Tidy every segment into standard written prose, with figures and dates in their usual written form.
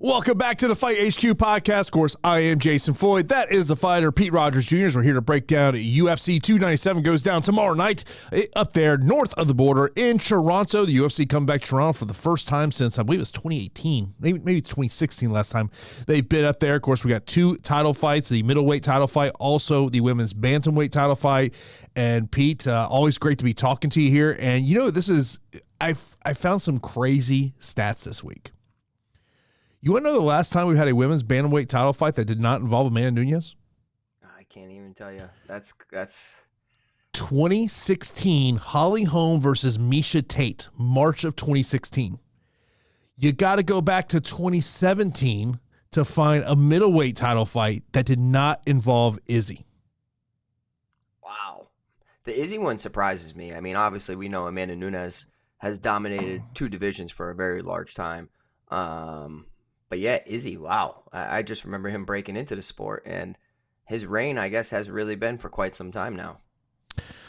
Welcome back to the Fight HQ podcast. Of course, I am Jason Floyd. That is the fighter, Pete Rogers Jr. We're here to break down UFC 297. Goes down tomorrow night up there north of the border in Toronto. The UFC come back to Toronto for the first time since, I believe it was 2018, maybe 2016 last time they've been up there. Of course, we got two title fights, the middleweight title fight, also the women's bantamweight title fight. And Pete, always great to be talking to you here. And you know, I found some crazy stats this week. You want to know the last time we had a women's bantamweight title fight that did not involve Amanda Nunes? I can't even tell you. That's 2016, Holly Holm versus Miesha Tate, March of 2016. You got to go back to 2017 to find a middleweight title fight that did not involve Izzy. Wow. The Izzy one surprises me. I mean, obviously we know Amanda Nunes has dominated two divisions for a very large time. But yeah, Izzy, wow. I just remember him breaking into the sport, and his reign, I guess, has really been for quite some time now.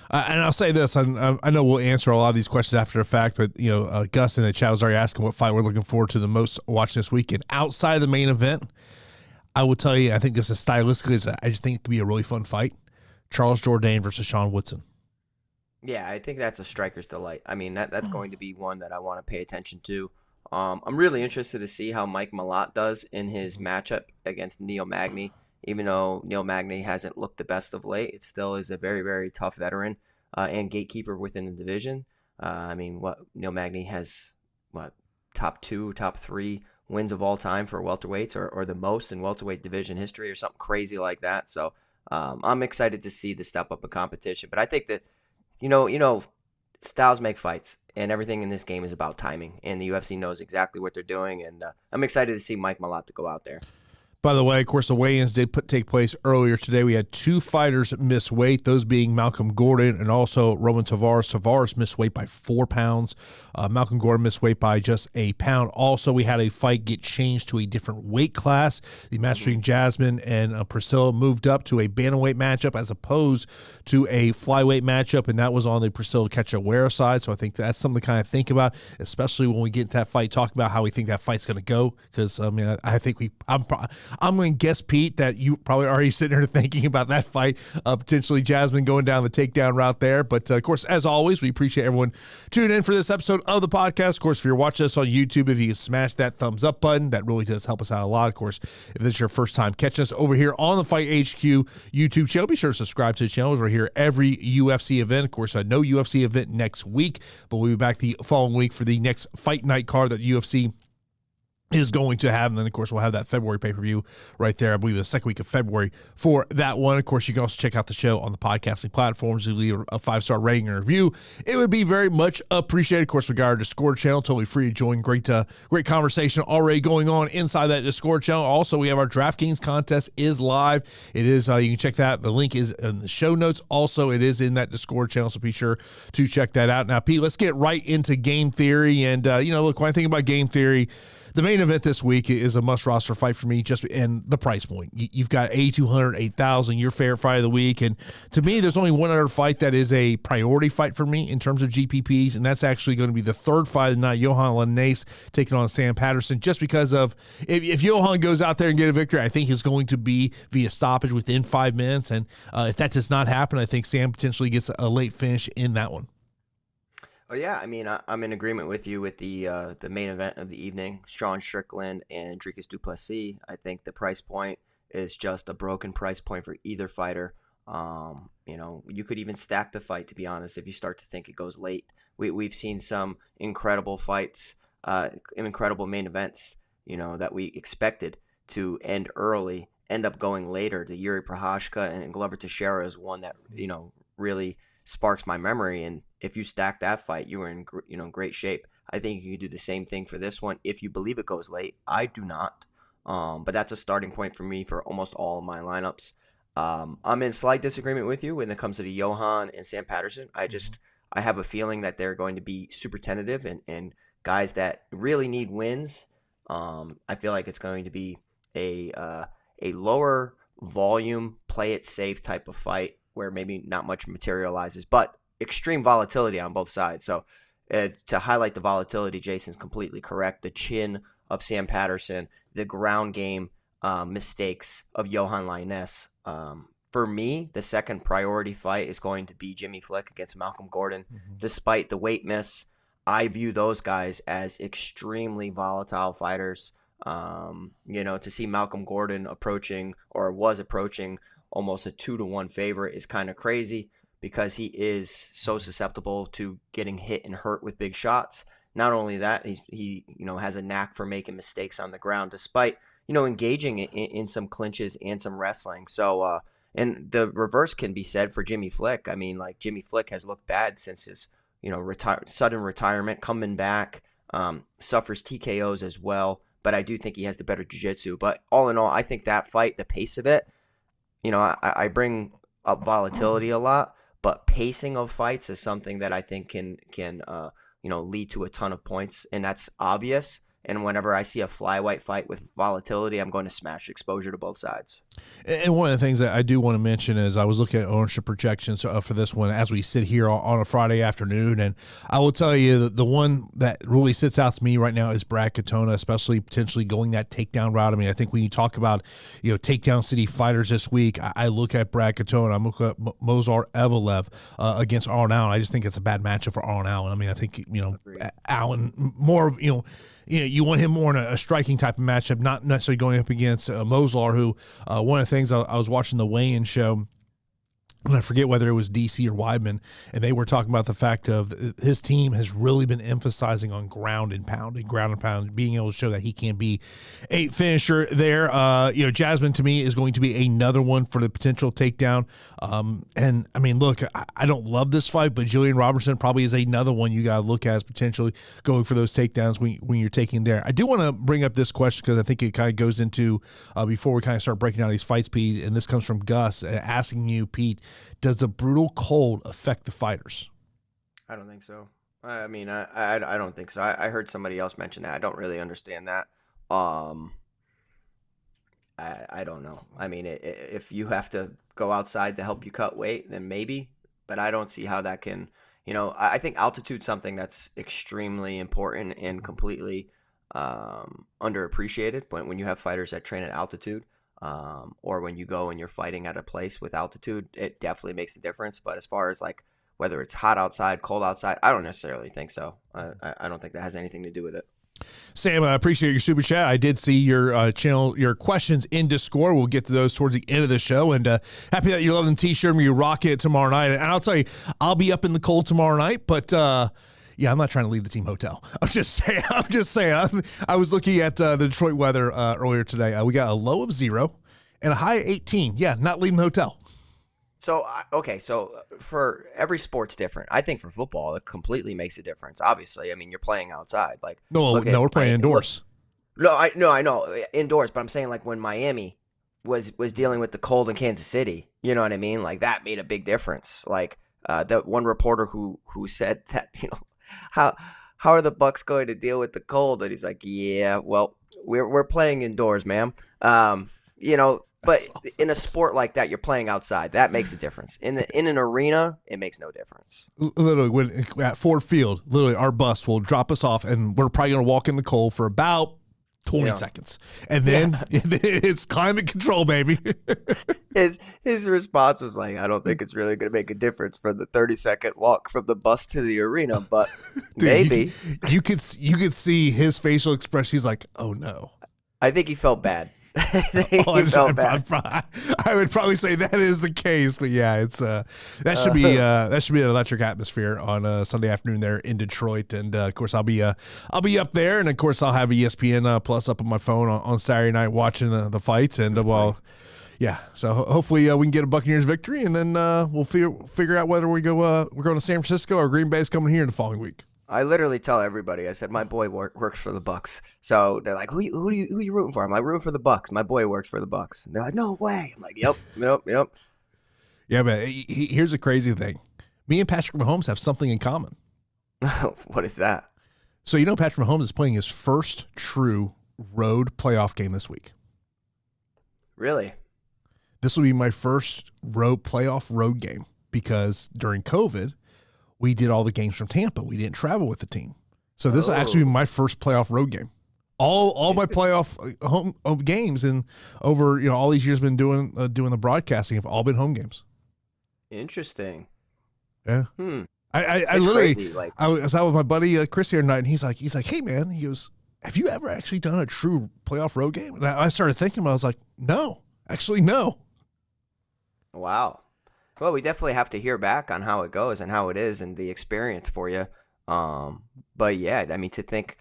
And I'll say this, I know we'll answer a lot of these questions after the fact, but you know, Gus in the chat was already asking what fight we're looking forward to the most watching this weekend. Outside of the main event, I will tell you, I think this is stylistically, I just think it could be a really fun fight. Charles Jourdain versus Sean Woodson. Yeah, I think that's a striker's delight. I mean, that's going to be one that I want to pay attention to. I'm really interested to see how Mike Malott does in his matchup against Neil Magny. Even though Neil Magny hasn't looked the best of late, it still is a very, very tough veteran and gatekeeper within the division. I mean, Neil Magny has, top 2, top 3 wins of all time for welterweights, or the most in welterweight division history, or something crazy like that. So I'm excited to see the step up in competition. But I think that, you know, styles make fights, and everything in this game is about timing, and the UFC knows exactly what they're doing, and I'm excited to see Mike Malott to go out there. By the way, of course, the weigh-ins did take place earlier today. We had two fighters miss weight, those being Malcolm Gordon and also Roman Taveras. Taveras missed weight by 4 pounds. Malcolm Gordon missed weight by just a pound. Also, we had a fight get changed to a different weight class. The match between Jasmine and Priscilla moved up to a bantamweight matchup as opposed to a flyweight matchup, and that was on the Priscilla Cachoeira side. So I think that's something to kind of think about, especially when we get into that fight, talk about how we think that fight's going to go. Because, I mean, I think I'm going to guess, Pete, that you probably already sitting there thinking about that fight, potentially Jasmine going down the takedown route there. But, of course, as always, we appreciate everyone tuning in for this episode of the podcast. Of course, if you're watching us on YouTube, if you can smash that thumbs up button, that really does help us out a lot. Of course, if this is your first time catching us over here on the Fight HQ YouTube channel, be sure to subscribe to the channel. We're here every UFC event. Of course, no UFC event next week, but we'll be back the following week for the next fight night card that UFC is going to have. And then, of course, we'll have that February pay-per-view right there. I believe the second week of February for that one. Of course, you can also check out the show on the podcasting platforms. If you leave a 5-star rating and review, it would be very much appreciated. Of course, we got our Discord channel, totally free to join. Great conversation already going on inside that Discord channel. Also, we have our DraftKings contest is live. It is, you can check that. The link is in the show notes. Also, it is in that Discord channel, so be sure to check that out. Now, Pete, let's get right into game theory. And, look, when I think about game theory, the main event this week is a must-roster fight for me, and the price point. You've got $8,200, $8,000, your favorite fight of the week. And to me, there's only one other fight that is a priority fight for me in terms of GPPs, and that's actually going to be the third fight of the night, Yohan Lainesse taking on Sam Patterson, just because of if Yohan goes out there and get a victory, I think it's going to be via stoppage within 5 minutes. And if that does not happen, I think Sam potentially gets a late finish in that one. Oh yeah, I mean, I'm in agreement with you with the main event of the evening, Sean Strickland and Dricus du Plessis. I think the price point is just a broken price point for either fighter. You could even stack the fight, to be honest, if you start to think it goes late. We've seen some incredible fights, incredible main events, that we expected to end early, end up going later. The Yuri Prochazka and Glover Teixeira is one that, really sparks my memory, and if you stack that fight, you were in great shape. I think you could do the same thing for this one if you believe it goes late. I do not, but that's a starting point for me for almost all of my lineups. I'm in slight disagreement with you when it comes to the Yohan and Sam Patterson. I have a feeling that they're going to be super tentative and guys that really need wins. I feel like it's going to be a lower volume, play it safe type of fight where maybe not much materializes, but extreme volatility on both sides. So to highlight the volatility, Jason's completely correct. The chin of Sam Patterson, the ground game mistakes of Yohan Lainesse. For me, the second priority fight is going to be Jimmy Flick against Malcolm Gordon. Despite the weight miss, I view those guys as extremely volatile fighters. To see Malcolm Gordon was approaching almost a 2-1 favorite is kind of crazy because he is so susceptible to getting hit and hurt with big shots. Not only that, he has a knack for making mistakes on the ground, despite engaging in some clinches and some wrestling. So, and the reverse can be said for Jimmy Flick. I mean, like Jimmy Flick has looked bad since his sudden retirement, coming back, suffers TKOs as well. But I do think he has the better jiu-jitsu. But all in all, I think that fight, the pace of it, I bring up volatility a lot, but pacing of fights is something that I think can lead to a ton of points, and that's obvious. And whenever I see a flyweight fight with volatility, I'm going to smash exposure to both sides. And one of the things that I do want to mention is I was looking at ownership projections for this one as we sit here on a Friday afternoon. And I will tell you that the one that really sits out to me right now is Brad Katona, especially potentially going that takedown route. I mean, I think when you talk about, takedown city fighters this week, I look at Brad Katona, I'm looking at Movsar Evelev against Arnold Allen. I just think it's a bad matchup for Arnold Allen. I mean, I think, Allen more, you want him more in a striking type of matchup, not necessarily going up against Movsar, who one of the things I was watching the weigh-in show, and I forget whether it was DC or Weidman, and they were talking about the fact of his team has really been emphasizing on ground and pound, being able to show that he can be a finisher there. Jasmine to me is going to be another one for the potential takedown. And I mean, look, I don't love this fight, but Gillian Robertson probably is another one you got to look at as potentially going for those takedowns when you're taking there. I do want to bring up this question because I think it kind of goes into before we kind of start breaking down these fights, Pete, and this comes from Gus asking you, Pete, does the brutal cold affect the fighters? I don't think so. I mean, I don't think so. I heard somebody else mention that. I don't really understand that. I don't know. I mean, if you have to go outside to help you cut weight, then maybe. But I don't see how that can, I think altitude's something that's extremely important and completely underappreciated when you have fighters that train at altitude. Or when you go and you're fighting at a place with altitude, it definitely makes a difference. But as far as like whether it's hot outside, cold outside, I don't necessarily think so. I don't think that has anything to do with it. Sam, I appreciate your super chat. I did see your your questions in Discord. We'll get to those towards the end of the show. And happy that you love the t-shirt and you rock it tomorrow night. And I'll tell you, I'll be up in the cold tomorrow night, but yeah, I'm not trying to leave the team hotel. I'm just saying. I was looking at the Detroit weather earlier today. We got a low of 0 and a high of 18. Yeah, not leaving the hotel. So, okay, so for every sport's different. I think for football, it completely makes a difference. Obviously, I mean, you're playing outside. Like we're playing indoors. I know indoors, but I'm saying like when Miami was dealing with the cold in Kansas City, you know what I mean? Like that made a big difference. Like the one reporter who said that, how are the Bucks going to deal with the cold? And he's like, yeah, well, we're playing indoors, ma'am. But awesome. In a sport like that, you're playing outside. That makes a difference. In an arena, it makes no difference. Literally, at Ford Field, literally our bus will drop us off, and we're probably going to walk in the cold for about 20 seconds. And then it's climate control, baby. His response was like, I don't think it's really going to make a difference for the 30-second walk from the bus to the arena, but dude, maybe. You could see his facial expression. He's like, oh, no. I think he felt bad. I would probably say that is the case, but yeah, it's that should be an electric atmosphere on Sunday afternoon there in Detroit, and of course I'll be up there, and of course I'll have ESPN Plus up on my phone on Saturday night watching the fights, and so hopefully we can get a Buccaneers victory, and then we'll figure out whether we're going to San Francisco or Green Bay's coming here in the following week. I literally tell everybody, I said, my boy works for the Bucks. So they're like, who are you rooting for? I'm like, rooting for the Bucks. My boy works for the Bucks. And they're like, no way. I'm like, yep. Yeah, but here's the crazy thing. Me and Patrick Mahomes have something in common. What is that? So Patrick Mahomes is playing his first true road playoff game this week. Really? This will be my first playoff road game because during COVID, we did all the games from Tampa. We didn't travel with the team. So this will actually be my first playoff road game. All my playoff home games and over all these years been doing the broadcasting have all been home games. Interesting. Yeah. I literally crazy. I was out with my buddy Chris the other night, and he's like, hey man, he goes, have you ever actually done a true playoff road game? And I started thinking about it. I was like, no, actually no. Wow. Well, we definitely have to hear back on how it goes and how it is and the experience for you. But yeah, I mean, to think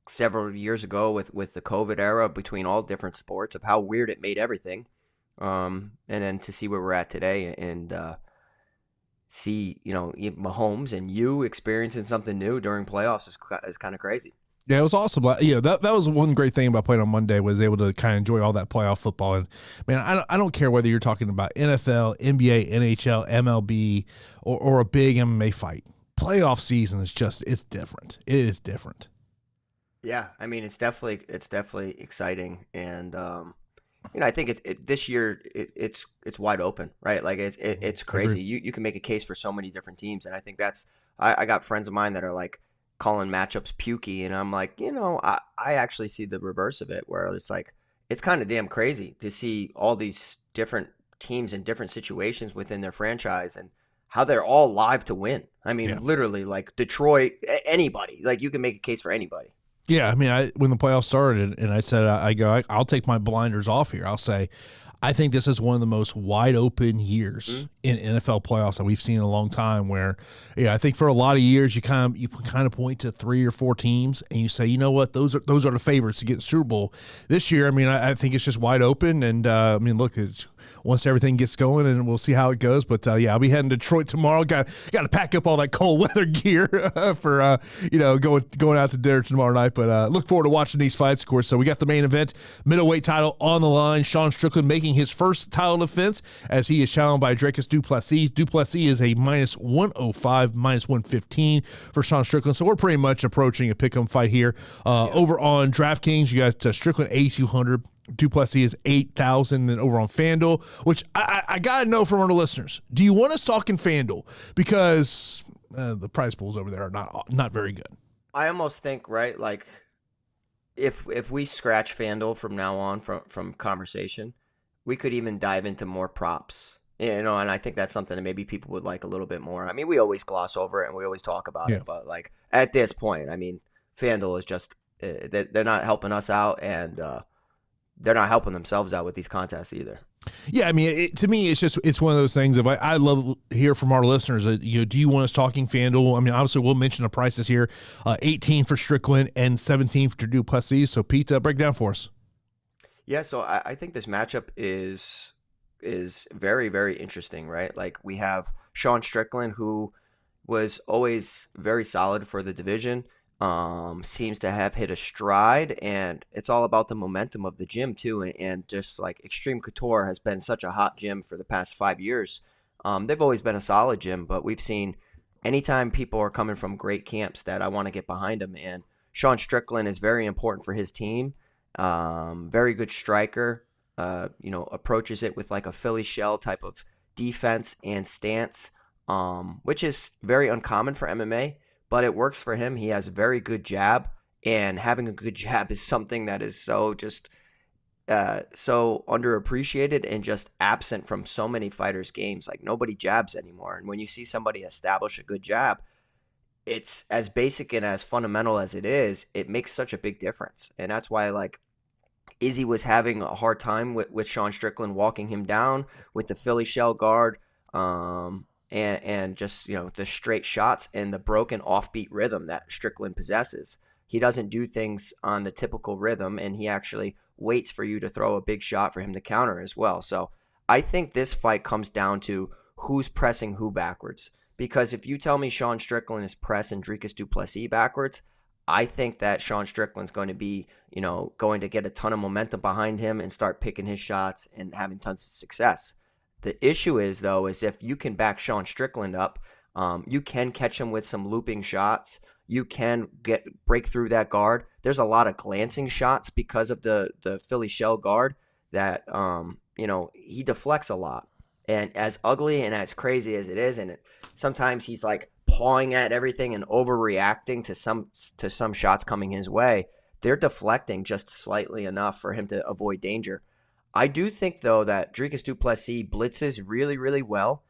several years ago with the COVID era between all different sports of how weird it made everything. And then to see where we're at today and see, Mahomes and you experiencing something new during playoffs is kind of crazy. Yeah, it was awesome. That was one great thing about playing on Monday was able to kind of enjoy all that playoff football. And man, I don't care whether you're talking about NFL, NBA, NHL, MLB, or a big MMA fight. Playoff season is it's different. It is different. Yeah, I mean it's definitely exciting, and I think this year it's wide open, right? Like it's crazy. You can make a case for so many different teams, and I think I got friends of mine that are like calling matchups pukey, and I'm like, I actually see the reverse of it, where it's like it's kind of damn crazy to see all these different teams in different situations within their franchise and how they're all live to win. I mean, literally, like Detroit, anybody, like you can make a case for anybody. Yeah, I mean, when the playoffs started, and I said, I'll take my blinders off here. I'll say, I think this is one of the most wide open years in NFL playoffs that we've seen in a long time. Where, I think for a lot of years you kind of point to 3 or 4 teams and you say, you know what, those are the favorites to get the Super Bowl this year. I mean, I think it's just wide open, and look, once everything gets going, and we'll see how it goes. But I'll be heading to Detroit tomorrow. Got to pack up all that cold weather gear for going out to dinner tomorrow night. But look forward to watching these fights, of course. So we got the main event, middleweight title on the line. Sean Strickland making his first title defense as he is challenged by Dricus du Plessis. Du Plessis is a -105, -115 for Sean Strickland. So we're pretty much approaching a pick'em fight here. Over on DraftKings, you got Strickland 8,200. du Plessis is 8,000. Then over on FanDuel, which I gotta know from our listeners, do you want us talking FanDuel? Because the prize pools over there are not very good. I almost think, right, like if we scratch FanDuel from now on from conversation, we could even dive into more props. And I think that's something that maybe people would like a little bit more. I mean, we always gloss over it and we always talk about it, but like at this point, I mean, FanDuel is just they're not helping us out, and they're not helping themselves out with these contests either. Yeah, I mean, to me, it's one of those things. If I love to hear from our listeners, do you want us talking FanDuel? I mean, obviously, we'll mention the prices here: 18 for Strickland and 17 for du Plessis. So, Pete, break down for us. Yeah, so I think this matchup is very, very interesting, right? Like we have Sean Strickland, who was always very solid for the division. Seems to have hit a stride, and it's all about the momentum of the gym too, and just like Extreme Couture has been such a hot gym for the past 5 years. They've always been a solid gym, but we've seen anytime people are coming from great camps that I want to get behind them, and Sean Strickland is very important for his team. Very good striker, approaches it with like a Philly shell type of defense and stance, which is very uncommon for MMA. But it works for him. He has a very good jab, and having a good jab is something that is so underappreciated and just absent from so many fighters' games. Like nobody jabs anymore. And when you see somebody establish a good jab, it's as basic and as fundamental as it is, it makes such a big difference. And that's why like Izzy was having a hard time with Sean Strickland walking him down with the Philly shell guard. And just, the straight shots and the broken offbeat rhythm that Strickland possesses. He doesn't do things on the typical rhythm, and he actually waits for you to throw a big shot for him to counter as well. So I think this fight comes down to who's pressing who backwards. Because if you tell me Sean Strickland is pressing Dricus du Plessis backwards, I think that Sean Strickland's going to be, going to get a ton of momentum behind him and start picking his shots and having tons of success. The issue is, though, is if you can back Sean Strickland up, you can catch him with some looping shots. You can break through that guard. There's a lot of glancing shots because of the Philly shell guard that, he deflects a lot. And as ugly and as crazy as it is, and sometimes he's like pawing at everything and overreacting to some shots coming his way. they're deflecting just slightly enough for him to avoid danger. I do think, though, that Dricus du Plessis blitzes really, really well.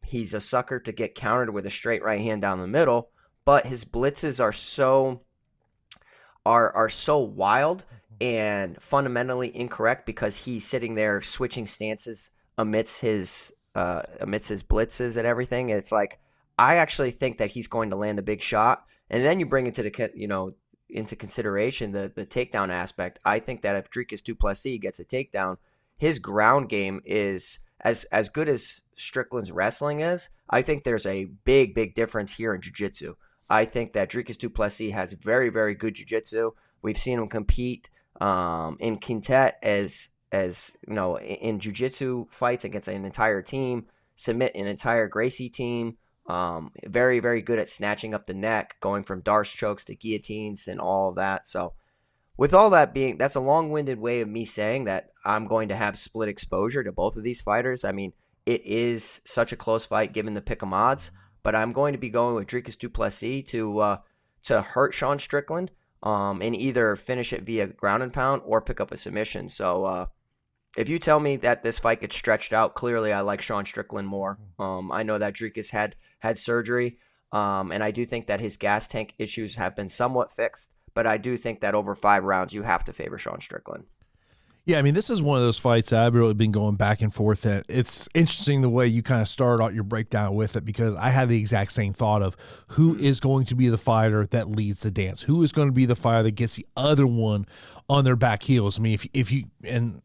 He's a sucker to get countered with a straight right hand down the middle, but his blitzes are so wild and fundamentally incorrect because he's sitting there switching stances amidst his blitzes and everything. And it's like, I actually think that he's going to land a big shot. And then you bring into into consideration the takedown aspect. I think that if Dricus du Plessis gets a takedown, his ground game is as good as Strickland's wrestling is. I think there's a big difference here in jiu-jitsu. I think that Dricus du Plessis has very, very good jiu-jitsu. We've seen him compete in quintet as in jiu-jitsu fights against an entire team, submit an entire Gracie team. Very, very good at snatching up the neck, going from Darce chokes to guillotines and all of that. So with all that being, that's a long-winded way of me saying that I'm going to have split exposure to both of these fighters. I mean, it is such a close fight given the pick'em odds, but I'm going to be going with Dricus du Plessis to hurt Sean Strickland and either finish it via ground and pound or pick up a submission. So if you tell me that this fight gets stretched out, clearly I like Sean Strickland more. I know that Dricus had surgery, and I do think that his gas tank issues have been somewhat fixed, but I do think that over 5 rounds, you have to favor Sean Strickland. Yeah, I mean, this is one of those fights that I've really been going back and forth at. It's interesting the way you kind of start out your breakdown with it, because I had the exact same thought of who is going to be the fighter that leads the dance, who is going to be the fighter that gets the other one on their back heels. I mean, if you and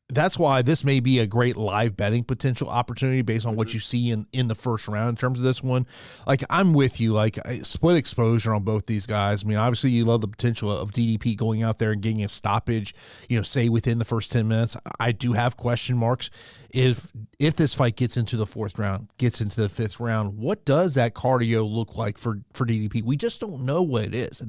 that's why this may be a great live betting potential opportunity based on what you see in the first round in terms of this one. Like, I'm with you, like split exposure on both these guys. I mean, obviously you love the potential of DDP going out there and getting a stoppage, say within the first 10 minutes. I do have question marks. If this fight gets into the 4th round, gets into the 5th round, what does that cardio look like for DDP? We just don't know what it is.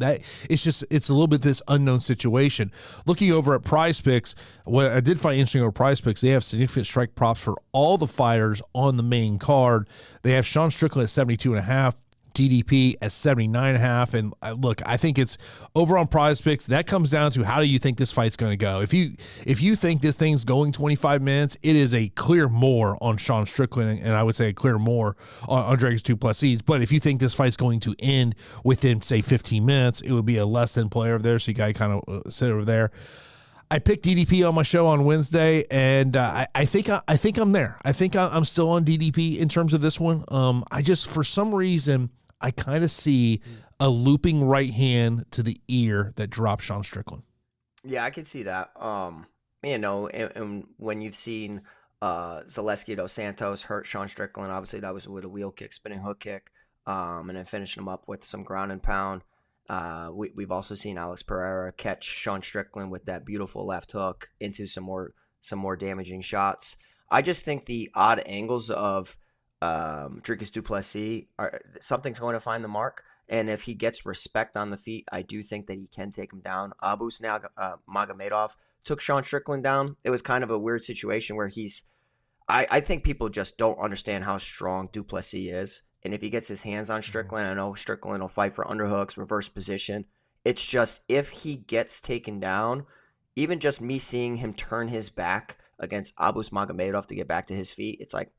It's a little bit this unknown situation. Looking over at Prize Picks, what I did find interesting over Prize Picks, they have significant strike props for all the fighters on the main card. They have Sean Strickland at 72.5. DDP at 79.5. And look, I think it's over on Prize Picks. That comes down to how do you think this fight's going to go. If you think this thing's going 25 minutes, it is a clear more on Sean Strickland, and I would say a clear more on Dricus du Plessis. But if you think this fight's going to end within, say, 15 minutes, it would be a less than play over there. So you got to kind of sit over there. I picked DDP on my show on Wednesday, and I think I'm there. I think I'm still on DDP in terms of this one. I just, for some reason, I kind of see a looping right hand to the ear that drops Sean Strickland. Yeah, I can see that. And when you've seen Zaleski dos Santos hurt Sean Strickland, obviously that was with a wheel kick, spinning hook kick, and then finishing him up with some ground and pound. We've also seen Alex Pereira catch Sean Strickland with that beautiful left hook into some more damaging shots. I just think the odd angles of Dricus du Plessis something's going to find the mark, and if he gets respect on the feet, I do think that he can take him down. Abus Magomedov took Sean Strickland down. It was kind of a weird situation where I think people just don't understand how strong du Plessis is. And if he gets his hands on Strickland, I know Strickland will fight for underhooks, reverse position. It's just if he gets taken down, even just me seeing him turn his back against Abus Magomedov to get back to his feet, it's like,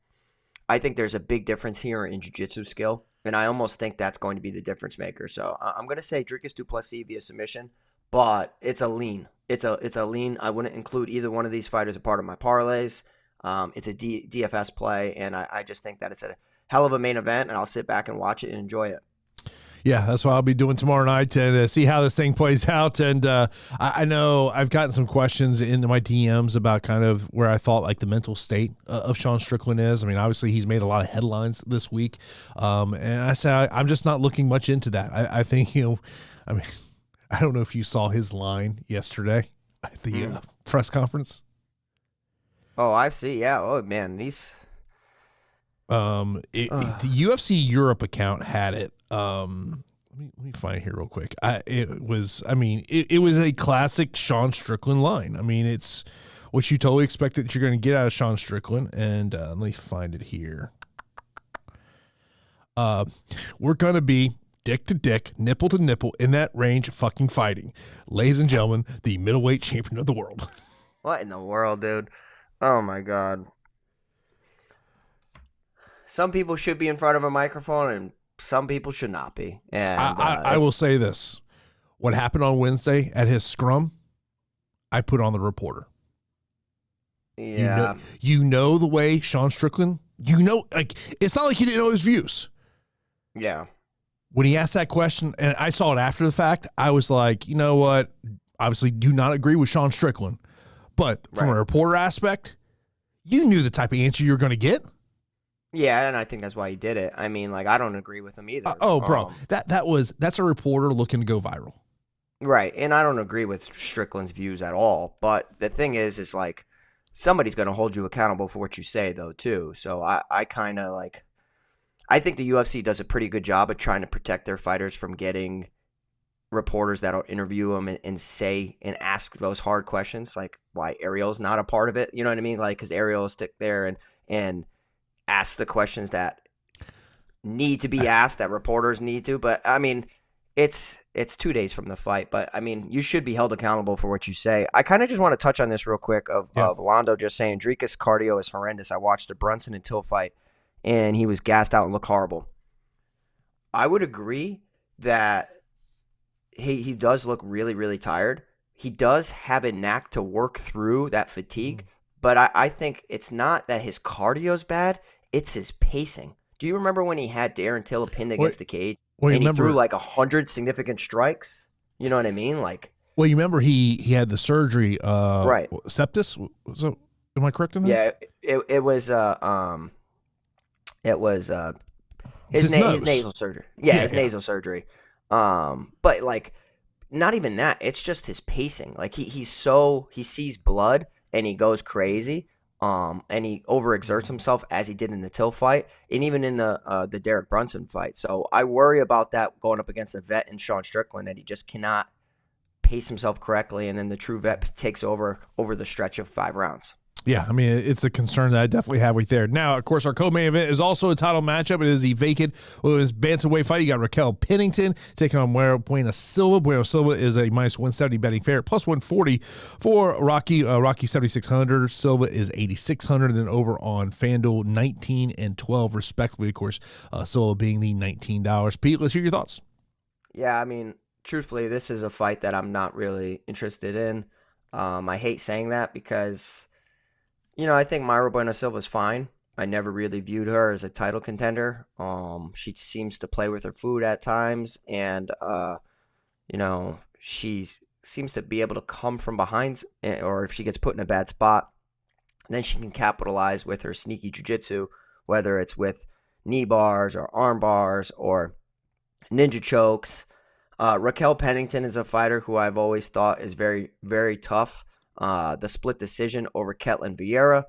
I think there's a big difference here in jiu-jitsu skill, and I almost think that's going to be the difference maker. So I'm going to say Dricus du Plessis via submission, but it's a lean. It's a lean. I wouldn't include either one of these fighters as part of my parlays. It's a DFS play, and I just think that it's a hell of a main event, and I'll sit back and watch it and enjoy it. Yeah, that's what I'll be doing tomorrow night and see how this thing plays out. And I know I've gotten some questions into my DMs about kind of where I thought like the mental state of Sean Strickland is. I mean, obviously he's made a lot of headlines this week. And I say I'm just not looking much into that. I think, I don't know if you saw his line yesterday at the press conference. Oh, I see. Yeah. Oh, man. The UFC Europe account had it. Let me find it here real quick. It was a classic Sean Strickland line. I mean, it's what you totally expect that you're going to get out of Sean Strickland. And let me find it here. We're going to be dick to dick, nipple to nipple, in that range, fucking fighting. Ladies and gentlemen, the middleweight champion of the world. What in the world, dude? Oh my God. Some people should be in front of a microphone and some people should not be. And I will say this. What happened on Wednesday at his scrum, I put on the reporter. Yeah. You know the way Sean Strickland, it's not like he didn't know his views. Yeah. When he asked that question, and I saw it after the fact, I was like, you know what? Obviously do not agree with Sean Strickland. But from a reporter aspect, you knew the type of answer you were going to get. Yeah, and I think that's why he did it. I mean, I don't agree with him either. Bro, that's a reporter looking to go viral. Right, and I don't agree with Strickland's views at all. But the thing is somebody's going to hold you accountable for what you say, though, too. So I kind of I think the UFC does a pretty good job of trying to protect their fighters from getting reporters that'll interview them and say and ask those hard questions, like why Ariel's not a part of it. You know what I mean? Because Ariel will stick there and ask the questions that need to be asked, that reporters need to. But I mean, it's 2 days from the fight, but I mean, you should be held accountable for what you say. I kind of just want to touch on this real quick of Londo just saying Dricus' cardio is horrendous. I watched the Brunson and Till fight and he was gassed out and looked horrible. I would agree that he does look really, really tired. He does have a knack to work through that fatigue, but I think it's not that his cardio's bad. It's his pacing. Do you remember when he had Darren Till pinned against the cage and he threw 100 significant strikes? You know what I mean? Well, you remember he had the surgery, right? Septus. So, am I correct in that? Yeah, it was his nasal surgery. Yeah, his nasal surgery. But not even that. It's just his pacing. He sees blood and he goes crazy. And he overexerts himself as he did in the Till fight, and even in the Derek Brunson fight. So I worry about that going up against a vet in Sean Strickland, that he just cannot pace himself correctly, and then the true vet takes over the stretch of 5 rounds. Yeah, I mean, it's a concern that I definitely have right there. Now, of course, our co-main event is also a title matchup. It is the vacant women's bantamweight fight. You got Raquel Pennington taking on Bueno Silva. Bueno Silva is a minus 170 betting favorite, plus 140 for Rocky 7,600. Silva is 8,600. And then over on FanDuel, 19 and 12 respectively. Of course, Silva being the $19. Pete, let's hear your thoughts. Yeah, I mean, truthfully, this is a fight that I'm not really interested in. I hate saying that because, I think Mayra Bueno Silva is fine. I never really viewed her as a title contender. She seems to play with her food at times, and she seems to be able to come from behind, or if she gets put in a bad spot, then she can capitalize with her sneaky jiu-jitsu, whether it's with knee bars or arm bars or ninja chokes. Raquel Pennington is a fighter who I've always thought is very, very tough. The split decision over Ketlen Vieira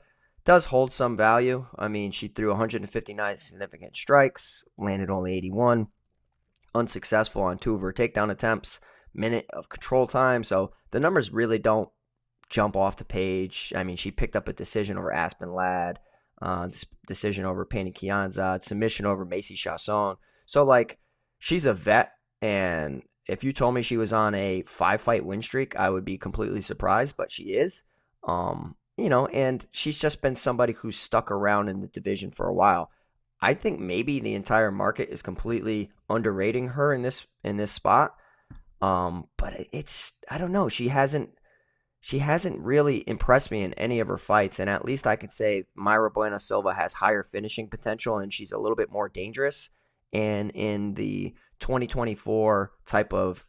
does hold some value. I mean, she threw 159 significant strikes, landed only 81, unsuccessful on 2 of her takedown attempts, minute of control time. So the numbers really don't jump off the page. I mean, she picked up a decision over Aspen Ladd, decision over Penny Kianzad, submission over Macy Chasson. So, she's a vet, and if you told me she was on a 5-fight win streak, I would be completely surprised, but she is. And she's just been somebody who's stuck around in the division for a while. I think maybe the entire market is completely underrating her in this spot. But I don't know. She hasn't really impressed me in any of her fights, and at least I can say Mayra Bueno Silva has higher finishing potential, and she's a little bit more dangerous. And in the 2024 type of,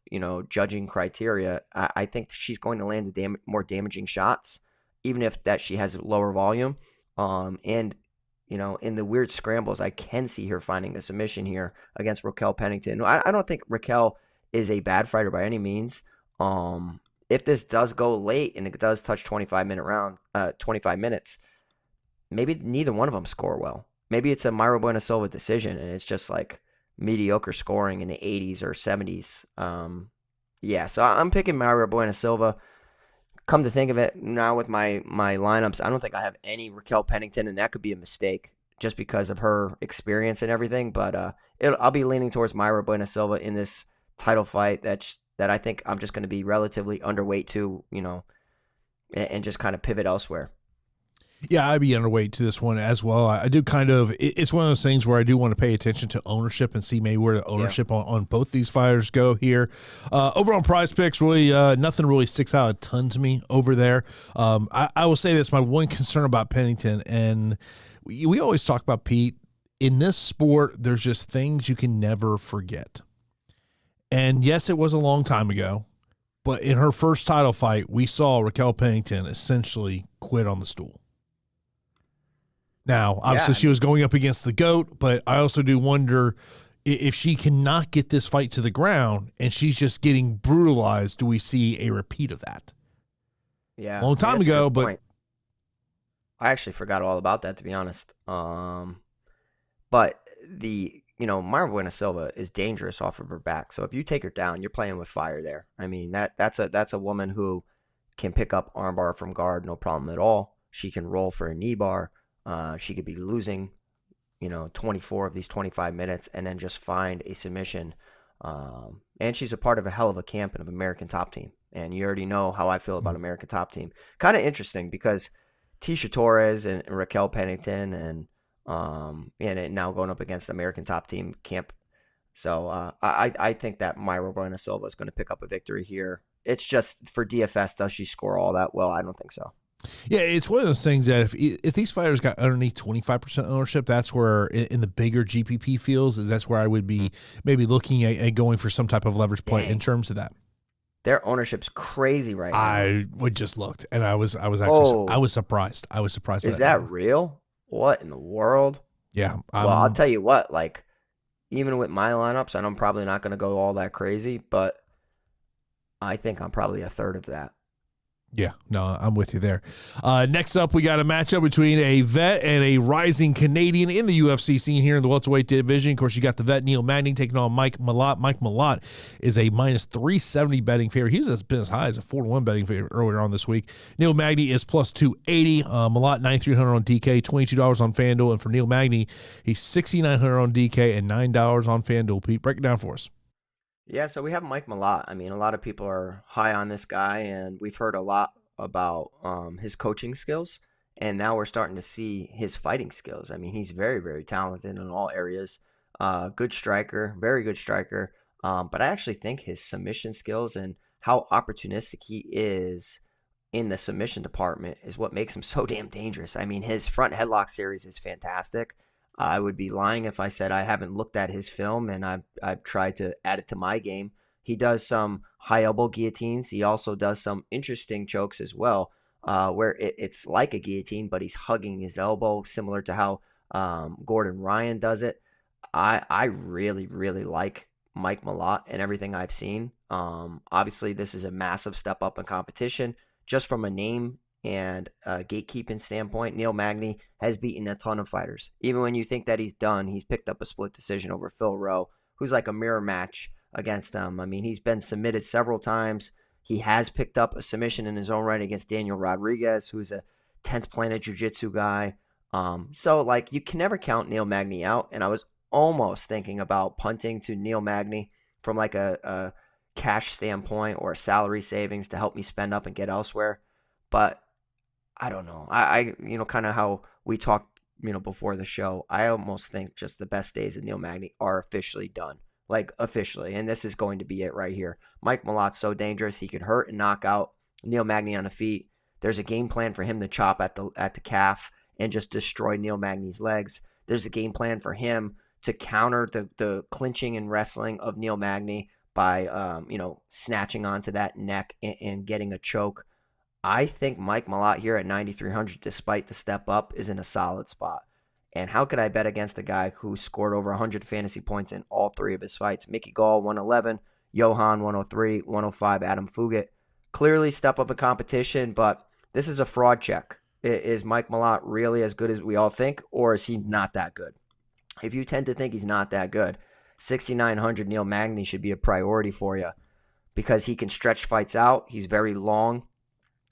judging criteria, I think she's going to land the more damaging shots, even if that she has lower volume. In the weird scrambles, I can see her finding a submission here against Raquel Pennington. I don't think Raquel is a bad fighter by any means. If this does go late and it does touch 25 minutes, maybe neither one of them score well. Maybe it's a Mayra Bueno Silva decision, and it's just mediocre scoring in the 80s or 70s. So I'm picking Mayra Bueno Silva. Come to think of it, now with my lineups, I don't think I have any Raquel Pennington, and that could be a mistake. just because of her experience and everything. But I'll be leaning towards Mayra Bueno Silva in this title fight that I think I'm just going to be relatively underweight to, and just kind of pivot elsewhere. Yeah, I'd be underweight to this one as well. I do kind of, it's one of those things where I do want to pay attention to ownership and see maybe where the ownership on both these fighters go here. Over on Prize Picks, really, nothing really sticks out a ton to me over there. I will say this, my one concern about Pennington, and we always talk about Pete, in this sport, there's just things you can never forget. And yes, it was a long time ago, but in her first title fight, we saw Raquel Pennington essentially quit on the stool. Now, obviously, she was going up against the GOAT, but I also do wonder if she cannot get this fight to the ground and she's just getting brutalized, do we see a repeat of that? Yeah. Long time ago, but point. I actually forgot all about that, to be honest. But Mayra Bueno Silva is dangerous off of her back. So if you take her down, you're playing with fire there. I mean, that's a woman who can pick up armbar from guard, no problem at all. She can roll for a knee bar. She could be losing, 24 of these 25 minutes and then just find a submission. And she's a part of a hell of a camp and of American Top Team. And you already know how I feel about American Top Team. Kind of interesting because Tecia Torres and Raquel Pennington and now going up against the American Top Team camp. So I think that Mayra Bueno Silva is going to pick up a victory here. It's just for DFS, does she score all that well? I don't think so. Yeah, it's one of those things that if these fighters got underneath 25% ownership, that's where in the bigger GPP fields that's where I would be maybe looking at going for some type of leverage play in terms of that. Their ownership's crazy right now. I just looked and I was actually I was surprised. I was surprised. Is that real? What in the world? Yeah. Well, I'll tell you what. Like, even with my lineups, and I'm probably not going to go all that crazy, but I think I'm probably a third of that. Yeah, no, I'm with you there. Next up, we got a matchup between a vet and a rising Canadian in the UFC scene here in the welterweight division. Of course, you got the vet Neil Magny taking on Mike Malott. Mike Malott is a minus 370 betting favorite. He's been as high as a 4-1 betting favorite earlier on this week. Neil Magny is plus 280. Malott 9,300 on DK, $22 on FanDuel, and for Neil Magny, he's 6,900 on DK and $9 on FanDuel. Pete, break it down for us. Yeah, so we have Mike Malott. I mean, a lot of people are high on this guy, and we've heard a lot about his coaching skills, and now we're starting to see his fighting skills. I mean, he's very, very talented in all areas. Good striker, very good striker. But I actually think his submission skills and how opportunistic he is in the submission department is what makes him so damn dangerous. I mean, his front headlock series is fantastic. I would be lying if I said I haven't looked at his film and I've tried to add it to my game. He does some high elbow guillotines. He also does some interesting chokes as well, where it's like a guillotine, but he's hugging his elbow, similar to how Gordon Ryan does it. I really, really like Mike Malott and everything I've seen. Obviously, this is a massive step up in competition just from a name and gatekeeping standpoint. Neil Magny has beaten a ton of fighters. Even when you think that he's done, he's picked up a split decision over Phil Rowe, who's like a mirror match against them. I mean, he's been submitted several times. He has picked up a submission in his own right against Daniel Rodriguez, who's a 10th Planet Jiu-Jitsu guy. So, like, you can never count Neil Magny out, and I was almost thinking about punting to Neil Magny from like a cash standpoint or a salary savings to help me spend up and get elsewhere. But I don't know. I kind of how we talked, before the show, I almost think just the best days of Neil Magny are officially done. Like, officially. And this is going to be it right here. Mike Malott's so dangerous. He could hurt and knock out Neil Magny on the feet. There's a game plan for him to chop at the calf and just destroy Neil Magny's legs. There's a game plan for him to counter the clinching and wrestling of Neil Magny by, snatching onto that neck and getting a choke. I think Mike Malott here at 9,300, despite the step up, is in a solid spot. And how could I bet against a guy who scored over 100 fantasy points in all three of his fights? Mickey Gall, 111, Yohan, 103, 105, Adam Fugit. Clearly step up in competition, but this is a fraud check. Is Mike Malott really as good as we all think, or is he not that good? If you tend to think he's not that good, 6,900 Neil Magny should be a priority for you because he can stretch fights out. He's very long.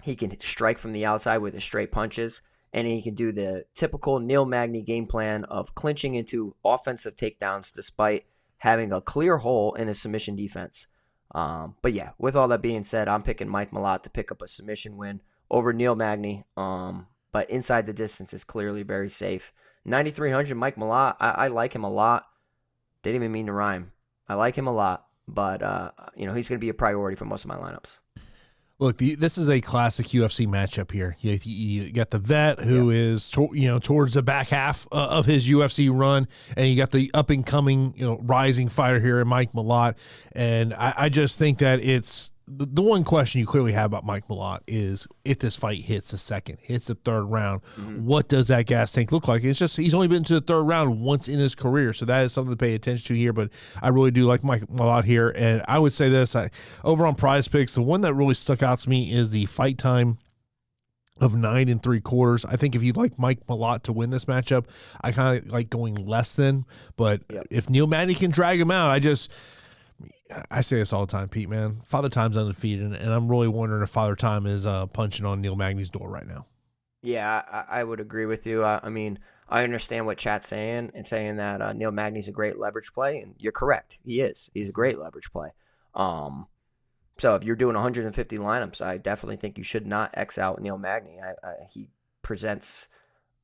He can strike from the outside with his straight punches. and he can do the typical Neil Magny game plan of clinching into offensive takedowns despite having a clear hole in his submission defense. But yeah, with all that being said, I'm picking Mike Malott to pick up a submission win over Neil Magny. But inside the distance is clearly very safe. 9,300, Mike Malott, I like him a lot. Didn't even mean to rhyme. I like him a lot, but he's going to be a priority for most of my lineups. Look, this is a classic UFC matchup here. You got the vet who is towards the back half of his UFC run, and you got the up and coming rising fighter here in Mike Malott. And I just think that it's the one question you clearly have about Mike Malott is if this fight hits the third round, what does that gas tank look like? It's just he's only been to the third round once in his career, so that is something to pay attention to here. But I really do like Mike Malott here, and I would say this: over on Prize Picks, the one that really stuck out to me is the fight time of 9 3/4. I think if you'd like Mike Malott to win this matchup, I kind of like going less than. But if Neil Magny can drag him out, I say this all the time, Pete, man. Father Time's undefeated, and I'm really wondering if Father Time is punching on Neil Magny's door right now. Yeah, I would agree with you. I mean, I understand what chat's saying and saying that Neil Magny's a great leverage play, and you're correct. He is. He's a great leverage play. So if you're doing 150 lineups, I definitely think you should not X out Neil Magny. He presents,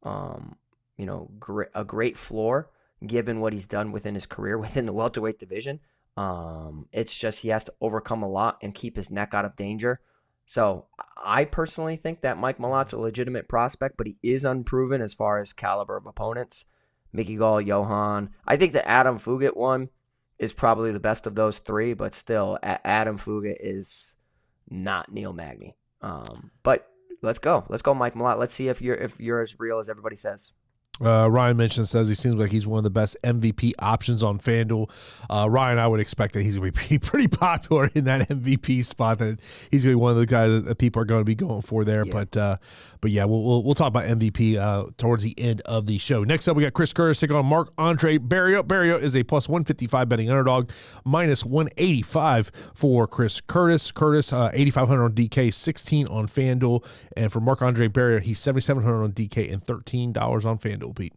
a great floor given what he's done within his career within the welterweight division. It's just he has to overcome a lot and keep his neck out of danger. So I personally think that Mike Malott's a legitimate prospect, but he is unproven as far as caliber of opponents. Mickey Gall, Yohan. I think the Adam Fugit one is probably the best of those three, but still, Adam Fugit is not Neil Magny. But let's go, Mike Malott. Let's see if you're as real as everybody says. Ryan says he seems like he's one of the best MVP options on FanDuel. Ryan, I would expect that he's going to be pretty popular in that MVP spot. That he's going to be one of the guys that people are going to be going for there. Yeah. But yeah, we'll talk about MVP towards the end of the show. Next up, we got Chris Curtis taking on Marc-Andre Barriault. Barriault is a plus 155 betting underdog, minus 185 for Chris Curtis. Curtis 8,500 on DK, 16 on FanDuel, and for Marc-Andre Barriault, he's 7,700 on DK and $13 on FanDuel. Pete.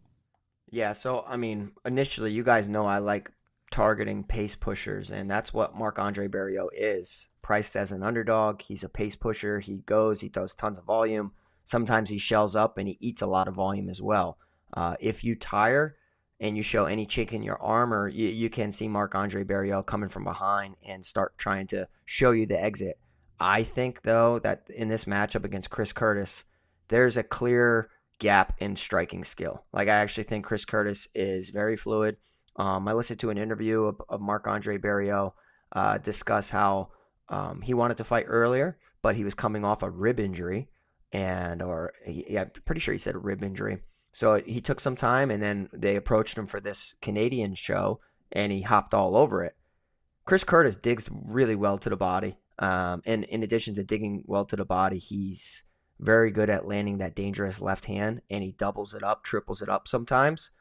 Yeah, so I mean, initially, you guys know I like targeting pace pushers, and that's what Marc-Andre Barriault is. Priced as an underdog, he's a pace pusher. He throws tons of volume. Sometimes he shells up and he eats a lot of volume as well. If you tire and you show any chink in your armor, you can see Marc-Andre Barriault coming from behind and start trying to show you the exit. I think, though, that in this matchup against Chris Curtis, there's a clear gap in striking skill. Like, I actually think Chris Curtis is very fluid. I listened to an interview of Marc-Andre Barriault discuss how he wanted to fight earlier, but he was coming off a rib injury, I'm pretty sure he said a rib injury. So he took some time, and then they approached him for this Canadian show, and he hopped all over it. Chris Curtis digs really well to the body, and in addition to digging well to the body, he's very good at landing that dangerous left hand, and he doubles it up, triples it up sometimes.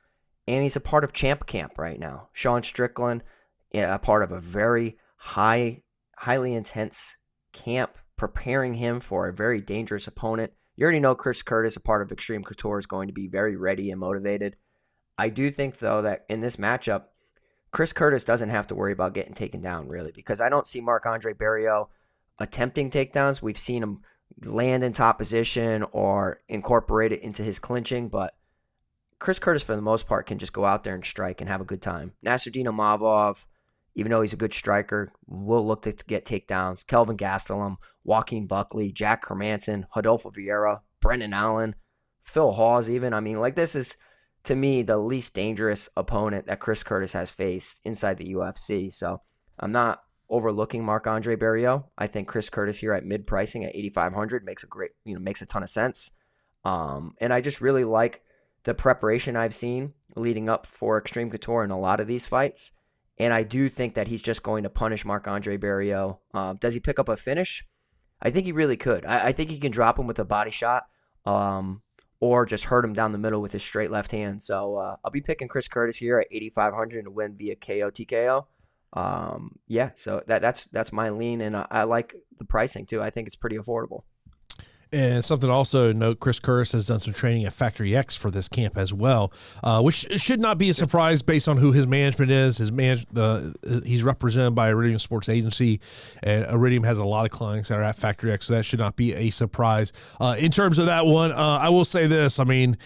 And he's a part of Champ Camp right now. Sean Strickland, a part of a very highly intense camp, preparing him for a very dangerous opponent. You already know Chris Curtis, a part of Extreme Couture, is going to be very ready and motivated. I do think, though, that in this matchup, Chris Curtis doesn't have to worry about getting taken down, really, because I don't see Marc-Andre Barriault attempting takedowns. We've seen him land in top position or incorporate it into his clinching, but Chris Curtis, for the most part, can just go out there and strike and have a good time. Nasruddin Imavov, even though he's a good striker, will look to get takedowns. Kelvin Gastelum, Joaquin Buckley, Jack Hermanson, Rodolfo Vieira, Brendan Allen, Phil Hawes even. I mean, like, this is, to me, the least dangerous opponent that Chris Curtis has faced inside the UFC. So I'm not overlooking Marc-Andre Barriault. I think Chris Curtis here at mid pricing at 8,500 makes a ton of sense. And I just really like the preparation I've seen leading up for Extreme Couture in a lot of these fights. And I do think that he's just going to punish Marc-Andre Barriault. Does he pick up a finish? I think he really could. I think he can drop him with a body shot, or just hurt him down the middle with his straight left hand. So I'll be picking Chris Curtis here at 8,500 to win via KO TKO. So that's my lean, and I like the pricing too. I think it's pretty affordable. And something also to note, Chris Curtis has done some training at Factory X for this camp as well, which should not be a surprise based on who his management is. He's represented by Iridium Sports Agency, and Iridium has a lot of clients that are at Factory X, so that should not be a surprise. In terms of that one, I will say this. I mean,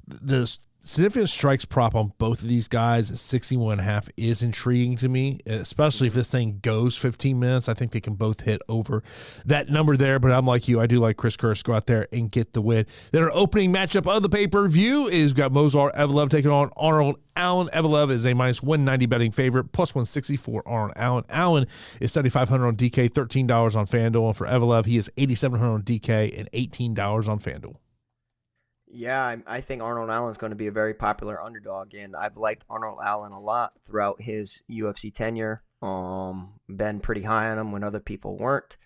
the significant strikes prop on both of these guys at 61.5 is intriguing to me, especially if this thing goes 15 minutes. I think they can both hit over that number there, but I'm like you. I do like Chris Curtis. Go out there and get the win. Then our opening matchup of the pay-per-view is we've got Movsar Evloev taking on Arnold Allen. Evloev is a minus 190 betting favorite, plus 160 for Arnold Allen. Allen is $7,500 on DK, $13 on FanDuel, and for Evloev, he is $8,700 on DK and $18 on FanDuel. Yeah, I think Arnold Allen's going to be a very popular underdog, and I've liked Arnold Allen a lot throughout his UFC tenure. Been pretty high on him when other people weren't.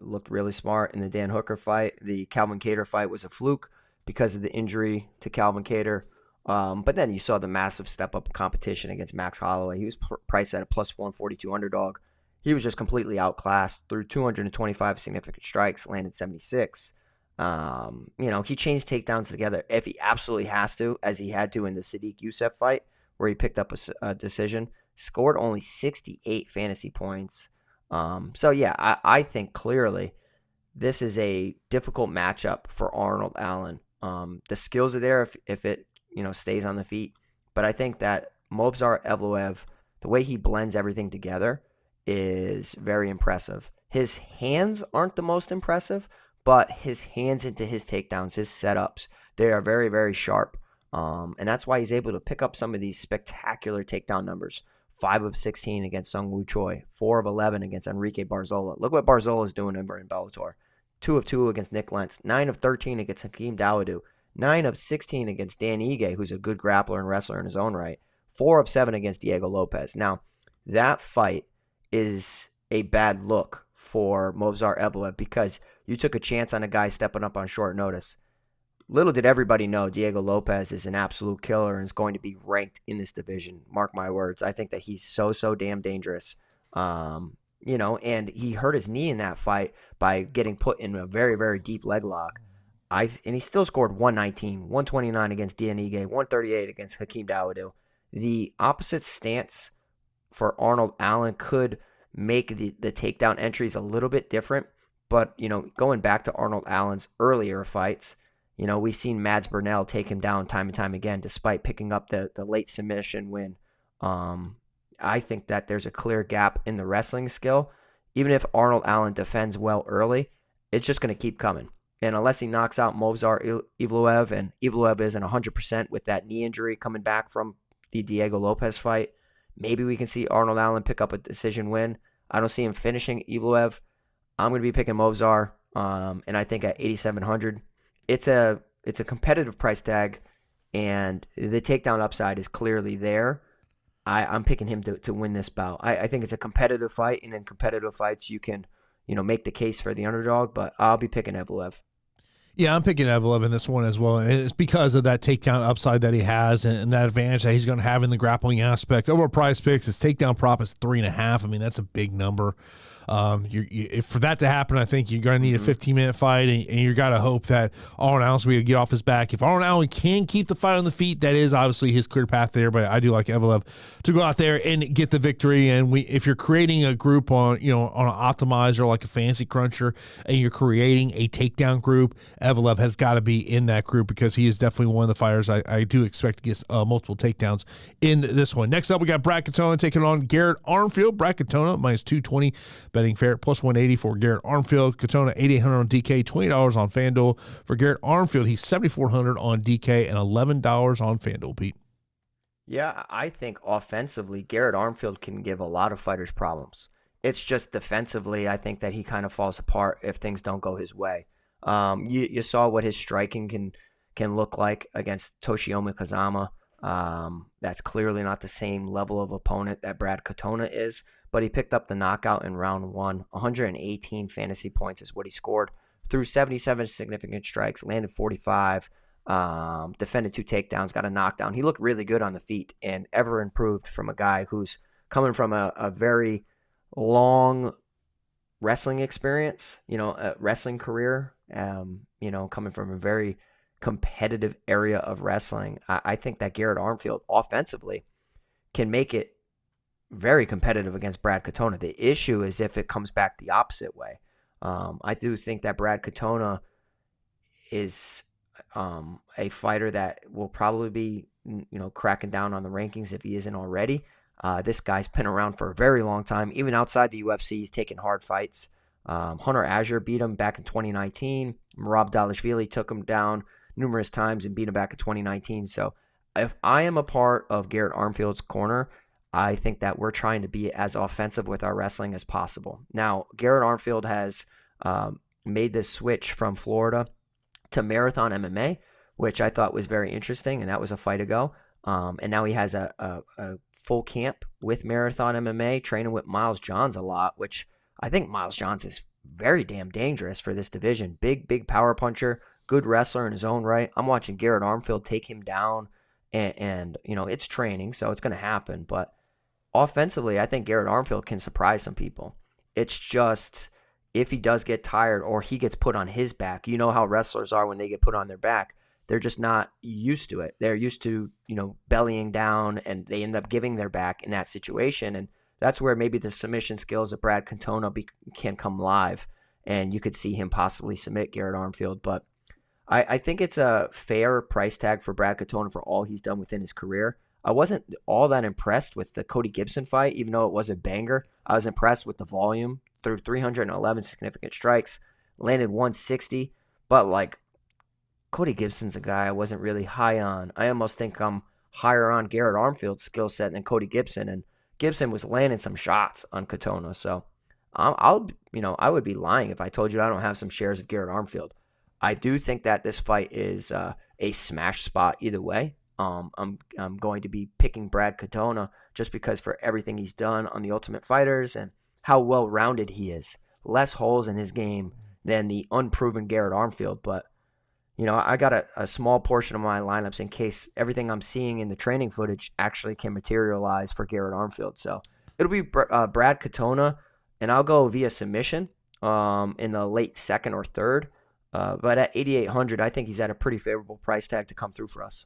Looked really smart in the Dan Hooker fight. The Calvin Kattar fight was a fluke because of the injury to Calvin Kattar. But then you saw the massive step-up competition against Max Holloway. He was priced at a plus 142 underdog. He was just completely outclassed, threw 225 significant strikes, landed 76. He changed takedowns together if he absolutely has to, as he had to in the Sadiq Youssef fight, where he picked up a decision, scored only 68 fantasy points. I think clearly this is a difficult matchup for Arnold Allen. The skills are there if it, stays on the feet, but I think that Movsar Evloev, the way he blends everything together is very impressive. His hands aren't the most impressive, but his hands into his takedowns, his setups, they are very, very sharp. And that's why he's able to pick up some of these spectacular takedown numbers. 5 of 16 against Sungwoo Choi, 4 of 11 against Enrique Barzola. Look what Barzola is doing over in Bellator. 2 of 2 against Nick Lentz, 9 of 13 against Hakeem Dawodu, 9 of 16 against Dan Ige, who's a good grappler and wrestler in his own right, 4 of 7 against Diego Lopez. Now, that fight is a bad look for Movsar Evloev because you took a chance on a guy stepping up on short notice. Little did everybody know Diego Lopez is an absolute killer and is going to be ranked in this division. Mark my words. I think that he's so damn dangerous. And he hurt his knee in that fight by getting put in a very, very deep leg lock. And he still scored 119, 129 against Dianige, 138 against Hakeem Dawodu. The opposite stance for Arnold Allen could make the takedown entries a little bit different. But, going back to Arnold Allen's earlier fights, we've seen Mads Burnell take him down time and time again, despite picking up the late submission win. I think that there's a clear gap in the wrestling skill. Even if Arnold Allen defends well early, it's just going to keep coming. And unless he knocks out Movsar Evloev, and Evloev isn't 100% with that knee injury coming back from the Diego Lopez fight, maybe we can see Arnold Allen pick up a decision win. I don't see him finishing Evloev. I'm going to be picking Movsar, and I think at 8,700, it's a competitive price tag, and the takedown upside is clearly there. I'm picking him to win this bout. I think it's a competitive fight, and in competitive fights, you can make the case for the underdog, but I'll be picking Evloev. Yeah, I'm picking Evloev in this one as well. And it's because of that takedown upside that he has and that advantage that he's going to have in the grappling aspect. Over Prize Picks, his takedown prop is 3.5. I mean, that's a big number. For that to happen, I think you're going to need a 15-minute fight, and you got to hope that Arnold Allen's going to get off his back. If Arnold Allen can keep the fight on the feet, that is obviously his clear path there. But I do like Evloev to go out there and get the victory. And if you're creating a group on an optimizer like a Fantasy Cruncher, and you're creating a takedown group, Evloev has got to be in that group because he is definitely one of the fighters I do expect to get multiple takedowns in this one. Next up, we got Brad Katona taking on Garrett Armfield. Brad Katona minus 220. Betting fair, plus 180 for Garrett Armfield. Katona, 8,800 on DK, $20 on FanDuel. For Garrett Armfield, he's 7,400 on DK and $11 on FanDuel, Pete. Yeah, I think offensively, Garrett Armfield can give a lot of fighters problems. It's just defensively, I think that he kind of falls apart if things don't go his way. You saw what his striking can look like against Toshiomi Kazama. That's clearly not the same level of opponent that Brad Katona is, but he picked up the knockout in round 1. 118 fantasy points is what he scored. Threw 77 significant strikes, landed 45, defended 2 takedowns, got a knockdown. He looked really good on the feet and ever improved from a guy who's coming from a very long wrestling experience, a wrestling career. coming from a very competitive area of wrestling. I think that Garrett Armfield offensively can make it very competitive against Brad Katona. The issue is if it comes back the opposite way. I do think that Brad Katona is a fighter that will probably be, cracking down on the rankings if he isn't already. This guy's been around for a very long time. Even outside the UFC, he's taken hard fights. Hunter Azure beat him back in 2019. Rob Dalashvili took him down numerous times and beat him back in 2019. So if I am a part of Garrett Armfield's corner, I think that we're trying to be as offensive with our wrestling as possible. Now, Garrett Armfield has made this switch from Florida to Marathon MMA, which I thought was very interesting, and that was a fight ago. And now he has a full camp with Marathon MMA, training with Miles Johns a lot, which I think Miles Johns is very damn dangerous for this division. Big power puncher, good wrestler in his own right. I'm watching Garrett Armfield take him down, and it's training, so it's going to happen. But offensively, I think Garrett Armfield can surprise some people. It's just if he does get tired or he gets put on his back, you know how wrestlers are when they get put on their back. They're just not used to it. They're used to, bellying down, and they end up giving their back in that situation. And that's where maybe the submission skills of Brad Katona can come live, and you could see him possibly submit Garrett Armfield. But I think it's a fair price tag for Brad Katona for all he's done within his career. I wasn't all that impressed with the Cody Gibson fight, even though it was a banger. I was impressed with the volume. Threw 311 significant strikes, landed 160. But, Cody Gibson's a guy I wasn't really high on. I almost think I'm higher on Garrett Armfield's skill set than Cody Gibson. And Gibson was landing some shots on Katona. So, I would be lying if I told you I don't have some shares of Garrett Armfield. I do think that this fight is a smash spot either way. I'm going to be picking Brad Katona just because for everything he's done on the Ultimate Fighters and how well-rounded he is. Less holes in his game than the unproven Garrett Armfield. But, I got a small portion of my lineups in case everything I'm seeing in the training footage actually can materialize for Garrett Armfield. So it'll be Brad Katona, and I'll go via submission in the late second or third. But at 8,800, I think he's at a pretty favorable price tag to come through for us.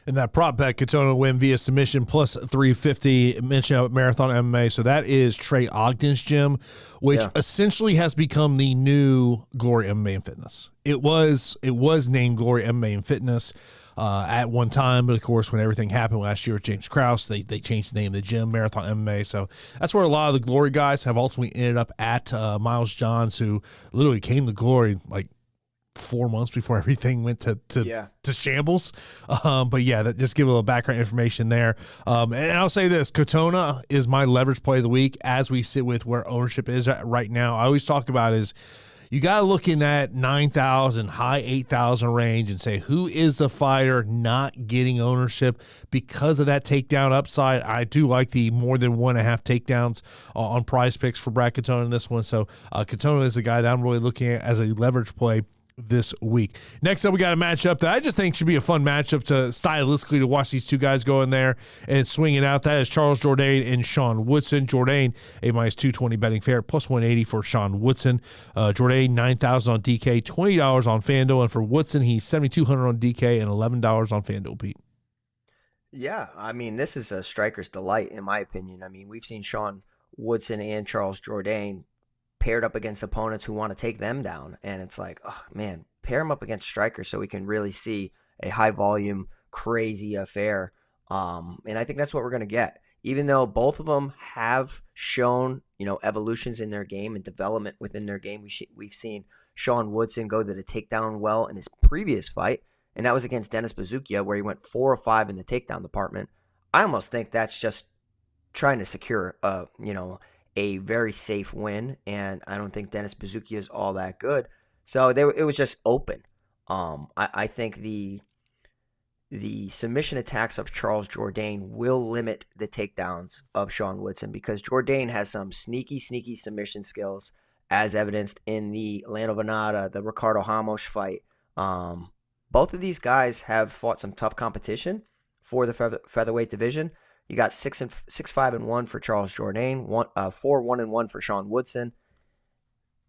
And that prop bet, Katona win via submission plus 350, mentioned out Marathon MMA. So that is Trey Ogden's gym, which essentially has become the new Glory MMA and Fitness. It was named Glory MMA and Fitness at one time, but of course, when everything happened last year with James Krause, they changed the name of the gym, Marathon MMA. So that's where a lot of the Glory guys have ultimately ended up at. Miles Johns, who literally came to Glory 4 months before everything went to shambles. But yeah, that just give a little background information there. And I'll say this, Katona is my leverage play of the week as we sit with where ownership is at right now. I always talk about is you got to look in that 9,000, high 8,000 range and say, who is the fighter not getting ownership because of that takedown upside? I do like the more than 1.5 takedowns on Prize Picks for Brad Katona in this one. So Katona is the guy that I'm really looking at as a leverage play this week. Next up, we got a matchup that I just think should be a fun matchup to stylistically to watch these two guys go in there and swing it out. That is Charles Jourdain and Sean Woodson. Jourdain, a minus 220 betting favorite, plus 180 for Sean Woodson. Jourdain, 9,000 on DK, $20 on FanDuel. And for Woodson, he's 7,200 on DK and $11 on FanDuel, Pete. Yeah, this is a striker's delight, in my opinion. We've seen Sean Woodson and Charles Jourdain paired up against opponents who want to take them down. And it's like, oh man, pair them up against strikers so we can really see a high volume, crazy affair. And I think that's what we're going to get. Even though both of them have shown, evolutions in their game and development within their game. We've seen Sean Woodson go to the takedown well in his previous fight, and that was against Dennis Bazukia, where he went 4 or 5 in the takedown department. I almost think that's just trying to secure, a very safe win, and I don't think Dennis Bazukia is all that good. So it was just open. I think the submission attacks of Charles Jourdain will limit the takedowns of Sean Woodson because Jourdain has some sneaky submission skills, as evidenced in the Lando Venata, the Ricardo Ramos fight. Both of these guys have fought some tough competition for the featherweight division. You got 6-5-1 for Charles Jourdain, 4-1-1 for Sean Woodson.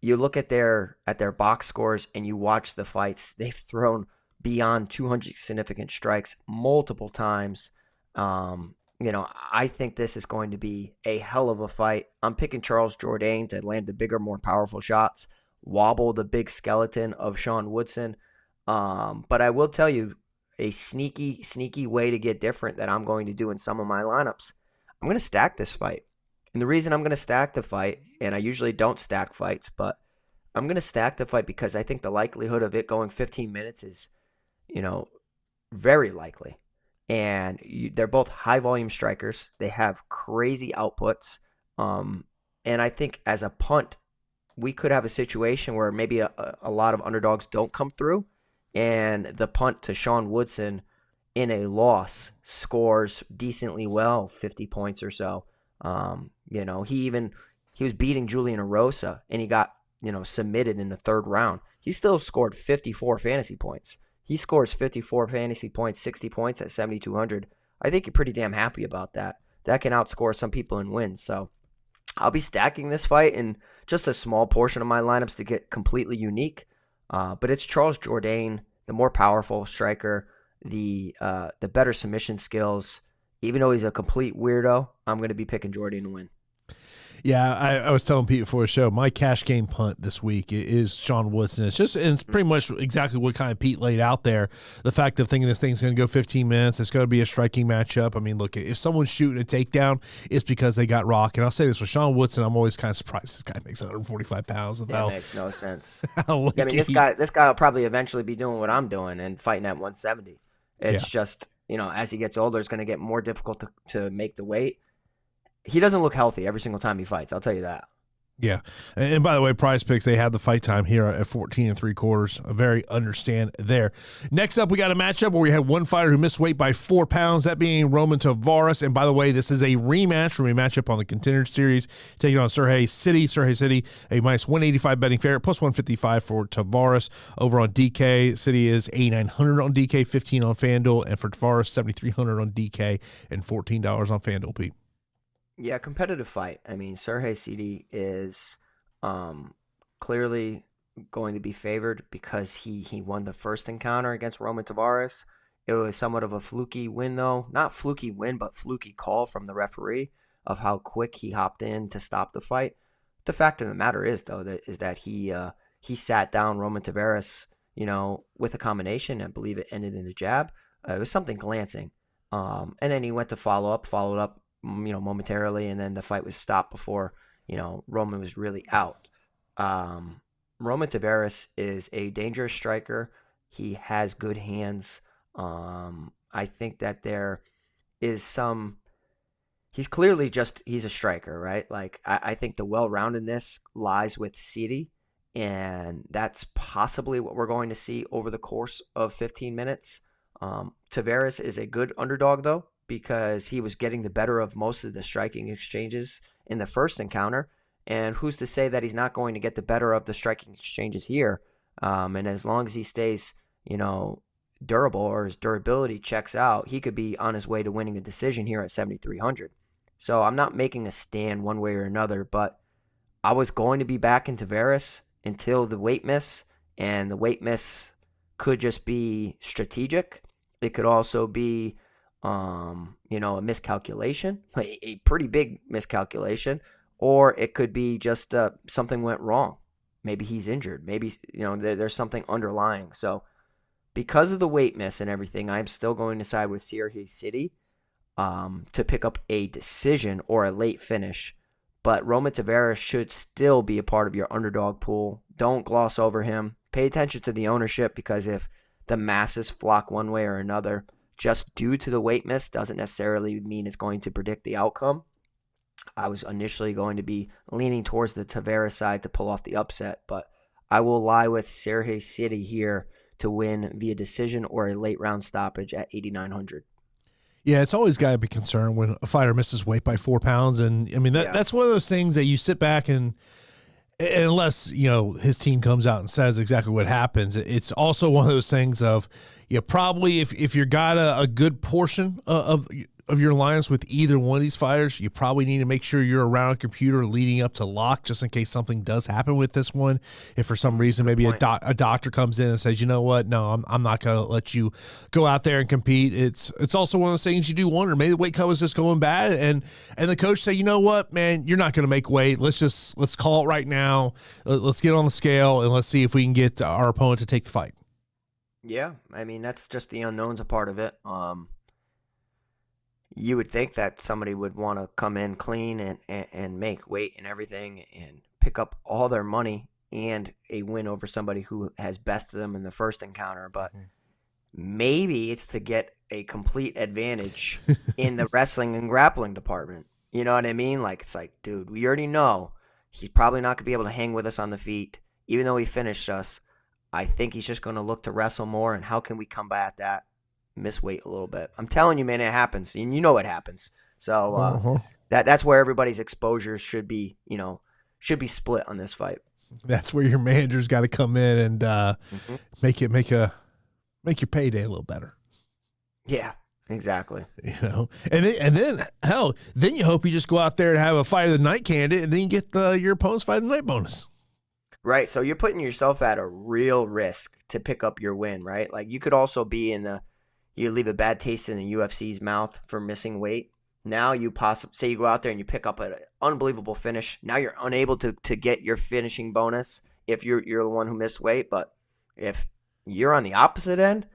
you look at their box scores and you watch the fights, they've thrown beyond 200 significant strikes multiple times. I think this is going to be a hell of a fight. I'm picking Charles Jourdain to land the bigger, more powerful shots, wobble the big skeleton of Sean Woodson. But I will tell you a sneaky way to get different that I'm going to do in some of my lineups. I'm going to stack this fight. And the reason I'm going to stack the fight, and I usually don't stack fights, but I'm going to stack the fight because I think the likelihood of it going 15 minutes is, very likely. And they're both high volume strikers. They have crazy outputs. And I think as a punt, we could have a situation where maybe a lot of underdogs don't come through, and the punt to Sean Woodson in a loss scores decently well, 50 points or so. He was beating Julian Erosa, and he got, submitted in the third round. He still scored 54 fantasy points. He scores 54 fantasy points, 60 points at 7,200. I think you're pretty damn happy about that. That can outscore some people and win. So I'll be stacking this fight in just a small portion of my lineups to get completely unique. But it's Charles Jourdain, the more powerful striker, the better submission skills. Even though he's a complete weirdo, I'm going to be picking Jourdain to win. Yeah, I was telling Pete before the show, my cash game punt this week is Sean Woodson. It's pretty much exactly what kind of Pete laid out there. The fact of thinking this thing's going to go 15 minutes, it's going to be a striking matchup. I mean, look, if someone's shooting a takedown, it's because they got rock. And I'll say this with Sean Woodson, I'm always kind of surprised this guy makes 145 pounds. That makes no sense. This guy will probably eventually be doing what I'm doing and fighting at 170. It's just, as he gets older, it's going to get more difficult to make the weight. He doesn't look healthy every single time he fights. I'll tell you that. Yeah. And by the way, Prize Picks, they have the fight time here at 14 3/4. A very understand there. Next up, we got a matchup where we had one fighter who missed weight by 4 pounds, that being Roman Taveras. And by the way, this is a rematch from a matchup on the Contender Series, taking on Serhiy Sidey. Serhiy Sidey, a minus 185 betting favorite, plus 155 for Taveras. Over on DK, Sidey is 8,900 on DK, 15 on FanDuel, and for Taveras, 7,300 on DK, and $14 on FanDuel, Pete. Yeah, competitive fight. I mean, Serhiy Sidey is clearly going to be favored because he won the first encounter against Roman Taveras. It was somewhat of a fluky win, though. Not fluky win, but fluky call from the referee of how quick he hopped in to stop the fight. The fact of the matter is, though, that he sat down Roman Taveras, with a combination. I believe it ended in a jab. It was something glancing. And then he went to followed up, momentarily, and then the fight was stopped before, Roman was really out. Roman Taveras is a dangerous striker. He has good hands. I think that there is he's clearly he's a striker, right? Like, I think the well-roundedness lies with Sidey, and that's possibly what we're going to see over the course of 15 minutes. Taveras is a good underdog, though, because he was getting the better of most of the striking exchanges in the first encounter. And who's to say that he's not going to get the better of the striking exchanges here? And as long as he stays, durable, or his durability checks out, he could be on his way to winning a decision here at 7,300. So I'm not making a stand one way or another, but I was going to be back in Taveras until the weight miss, and the weight miss could just be strategic. It could also be a miscalculation, a pretty big miscalculation, or it could be just something went wrong. Maybe he's injured. Maybe, there's something underlying. So because of the weight miss and everything, I'm still going to side with Serhiy Sidey to pick up a decision or a late finish. But Roman Taveras should still be a part of your underdog pool. Don't gloss over him. Pay attention to the ownership, because if the masses flock one way or another, just due to the weight miss, doesn't necessarily mean it's going to predict the outcome. I was initially going to be leaning towards the Taveras side to pull off the upset, but I will lie with Serhiy Sidey here to win via decision or a late round stoppage at 8,900. Yeah, it's always got to be concerned when a fighter misses weight by 4 pounds. And I mean, that's one of those things that you sit back and unless, his team comes out and says exactly what happens, it's also one of those things of, probably if you got a good portion of of your alliance with either one of these fighters, you probably need to make sure you're around a computer leading up to lock, just in case something does happen with this one. If for some reason maybe a doctor comes in and says, you know what, no, I'm not going to let you go out there and compete. It's also one of those things you do wonder, maybe the weight cut was just going bad, and the coach say, you know what, man, you're not going to make weight. Let's call it right now. Let's get on the scale and let's see if we can get our opponent to take the fight. Yeah, I mean, that's just the unknowns a part of it. You would think that somebody would want to come in clean and make weight and everything and pick up all their money and a win over somebody who has bested them in the first encounter. But maybe it's to get a complete advantage in the wrestling and grappling department. You know what I mean? Like, it's like, dude, we already know he's probably not going to be able to hang with us on the feet. Even though he finished us, I think he's just going to look to wrestle more. And how can we combat that? Miss weight a little bit. I'm telling you, man, it happens, and you know it happens. So that's where everybody's exposure should be split on this fight. That's where your manager's got to come in and make your payday a little better. Yeah, exactly. You know, and then hell, then you hope you just go out there and have a fight of the night candidate, and then you get your opponent's fight of the night bonus. Right. So you're putting yourself at a real risk to pick up your win, right? Like, you could also be you leave a bad taste in the UFC's mouth for missing weight. Now you say you go out there and you pick up an unbelievable finish. Now you're unable to get your finishing bonus if you're the one who missed weight. But if you're on the opposite end,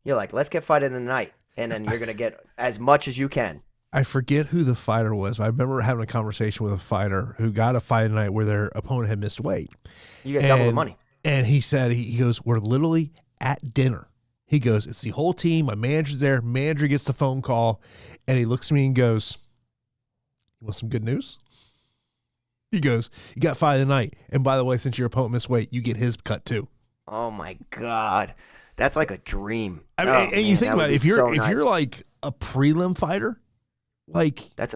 you're like, let's get fight of the night. And then you're going to get as much as you can. I forget who the fighter was, but I remember having a conversation with a fighter who got a fight tonight where their opponent had missed weight. You get double the money. And he said, he goes, we're literally at dinner. He goes, it's the whole team. My manager's there. Manager gets the phone call, and he looks at me and goes, you want some good news? He goes, you got fight of the night. And by the way, since your opponent missed weight, you get his cut too. Oh, my God. That's like a dream. I mean, and you think about it, if you're like a prelim fighter, like that's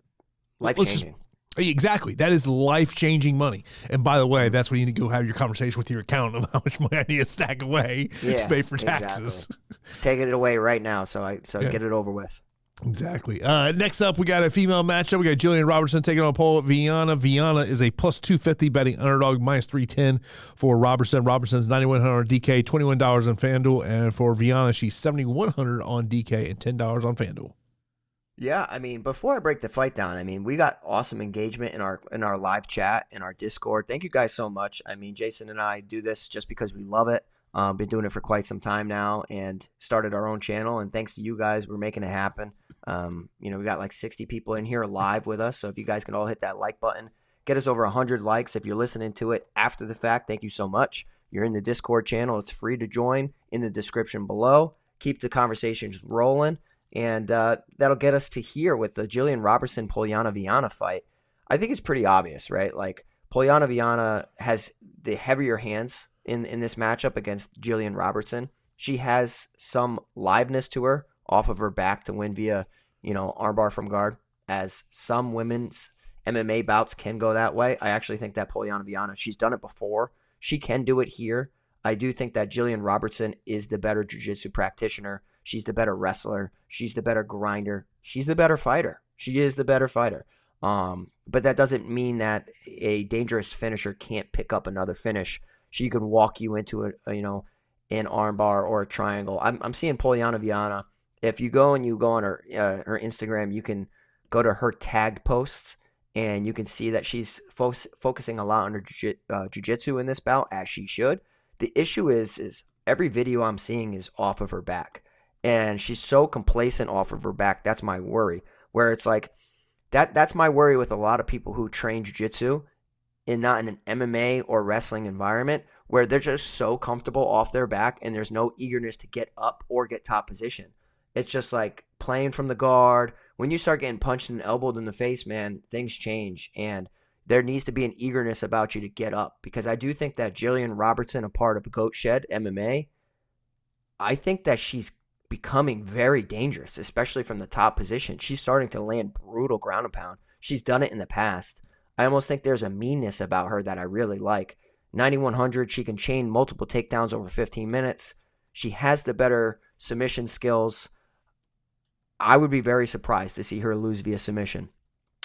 life-changing. Exactly. That is life-changing money. And by the way, that's when you need to go have your conversation with your accountant about how much money I need to stack away to pay for taxes. Exactly. Taking it away right now, so get it over with. Exactly. Next up, we got a female matchup. We got Gillian Robertson taking on Viana. Viana is a plus 250 betting underdog, minus 310 for Robertson. Robertson's 9,100 on DK, $21 on FanDuel. And for Viana, she's 7,100 on DK and $10 on FanDuel. Yeah, I mean, before I break the fight down, I mean, we got awesome engagement in our live chat, in our Discord. Thank you guys so much. I mean, Jason and I do this just because we love it. Been doing it for quite some time now and started our own channel. And thanks to you guys, we're making it happen. We got like 60 people in here live with us. So if you guys can all hit that like button, get us over 100 likes. If you're listening to it after the fact, thank you so much. You're in the Discord channel. It's free to join in the description below. Keep the conversations rolling. And that'll get us to here with the Gillian Robertson Polyana Viana fight. I think it's pretty obvious, right? Like, Polyana Viana has the heavier hands in this matchup against Gillian Robertson. She has some liveness to her off of her back to win via, armbar from guard, as some women's MMA bouts can go that way. I actually think that Polyana Viana, she's done it before. She can do it here. I do think that Gillian Robertson is the better jiu-jitsu practitioner. She's the better wrestler. She's the better grinder. She's the better fighter. She is the better fighter. But that doesn't mean that a dangerous finisher can't pick up another finish. She can walk you into an armbar or a triangle. I'm seeing Polyana Viana. If you go on her Instagram, you can go to her tagged posts and you can see that she's focusing a lot on her jiu-jitsu in this bout, as she should. The issue is every video I'm seeing is off of her back. And she's so complacent off of her back. That's my worry. Where it's like, that's my worry with a lot of people who train jiu-jitsu and not in an MMA or wrestling environment, where they're just so comfortable off their back and there's no eagerness to get up or get top position. It's just like playing from the guard. When you start getting punched and elbowed in the face, man, things change. And there needs to be an eagerness about you to get up. Because I do think that Gillian Robertson, a part of Goat Shed MMA, I think that she's becoming very dangerous, especially from the top position. She's starting to land brutal ground and pound. She's done it in the past. I almost think there's a meanness about her that I really like. 9,100, she can chain multiple takedowns over 15 minutes. She has the better submission skills. I would be very surprised to see her lose via submission.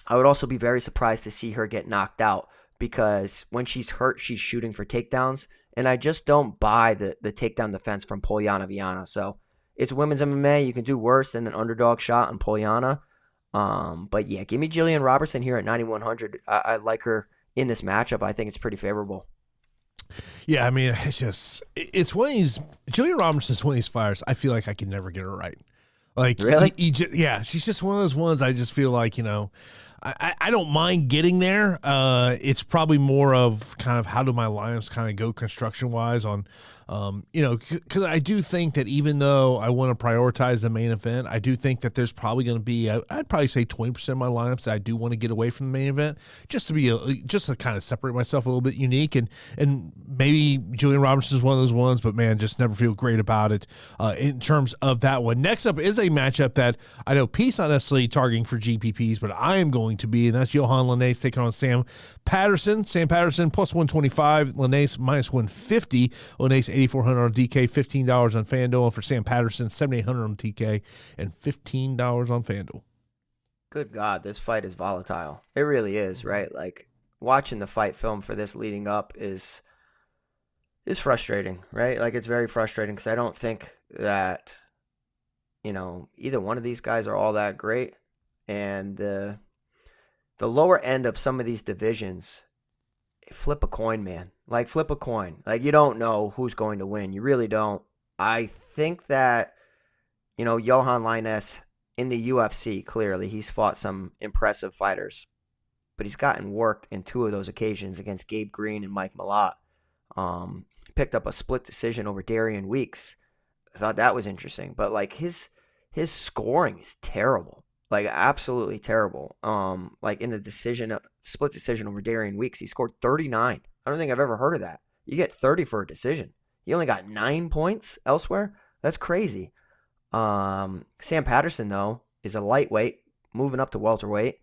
I would also be very surprised to see her get knocked out because when she's hurt, she's shooting for takedowns. And I just don't buy the takedown defense from Polyana Viana. So it's women's MMA. You can do worse than an underdog shot on Polyana. But yeah, give me Gillian Robertson here at 9,100. I like her in this matchup. I think it's pretty favorable. Yeah, I mean, it's one of these, Gillian Robertson's one of these fighters, I feel like I can never get her right. Like, really? Yeah, she's just one of those ones I just feel like, I don't mind getting there. It's probably more of kind of how do my lineups kind of go construction-wise on, because I do think that even though I want to prioritize the main event, I do think that there's probably going to be, I'd probably say 20% of my lineups that I do want to get away from the main event just to kind of separate myself a little bit unique. And maybe Julian Robertson is one of those ones, but man, just never feel great about it in terms of that one. Next up is a matchup that I know Pete's not necessarily targeting for GPPs, but I am going to be, and that's Yohan Lainesse taking on Sam Patterson. Sam Patterson plus 125, Lainesse minus 150. Lainesse 8,400 on DK, $15 on FanDuel, and for Sam Patterson 7,800 on DK and $15 on FanDuel. Good God, this fight is volatile. It really is, right? Like watching the fight film for this leading up is frustrating, right? Like it's very frustrating because I don't think that either one of these guys are all that great, and the lower end of some of these divisions, flip a coin, man. Like flip a coin. Like you don't know who's going to win. You really don't. I think that, Yohan Lainesse in the UFC, clearly he's fought some impressive fighters, but he's gotten worked in two of those occasions against Gabe Green and Mike Malott. Picked up a split decision over Darian Weeks. I thought that was interesting, but like his scoring is terrible. Like absolutely terrible. Like in the split decision over Darian Weeks, he scored 39. I don't think I've ever heard of that. You get 30 for a decision. He only got 9 points elsewhere. That's crazy. Sam Patterson though is a lightweight, moving up to welterweight,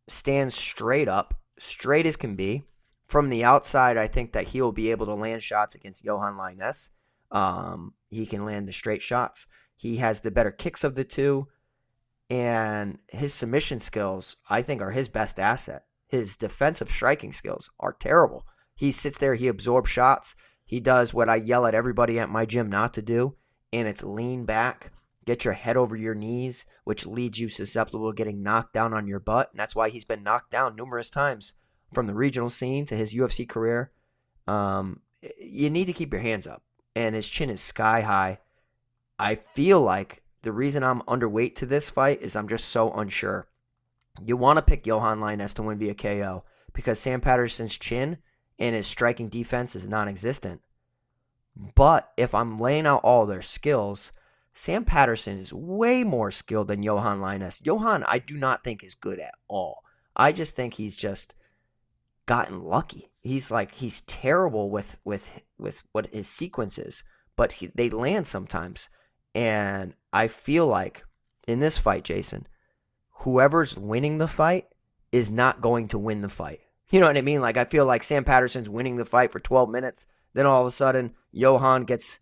stands straight up, straight as can be. From the outside, I think that he'll be able to land shots against Yohan Lainesse. He can land the straight shots. He has the better kicks of the two. And his submission skills, I think, are his best asset. His defensive striking skills are terrible. He sits there, he absorbs shots. He does what I yell at everybody at my gym not to do, and it's lean back, get your head over your knees, which leads you susceptible to getting knocked down on your butt. And that's why he's been knocked down numerous times from the regional scene to his UFC career. You need to keep your hands up, and his chin is sky high. I feel like the reason I'm underweight to this fight is I'm just so unsure. You want to pick Yohan Lainesse to win via KO because Sam Patterson's chin and his striking defense is non-existent. But if I'm laying out all their skills, Sam Patterson is way more skilled than Yohan Lainesse. Yohan, I do not think is good at all. I just think he's just gotten lucky. He's terrible with what his sequence is, but they land sometimes. And I feel like in this fight, Jason, whoever's winning the fight is not going to win the fight. You know what I mean? Like I feel like Sam Patterson's winning the fight for 12 minutes. Then all of a sudden, Yohan gets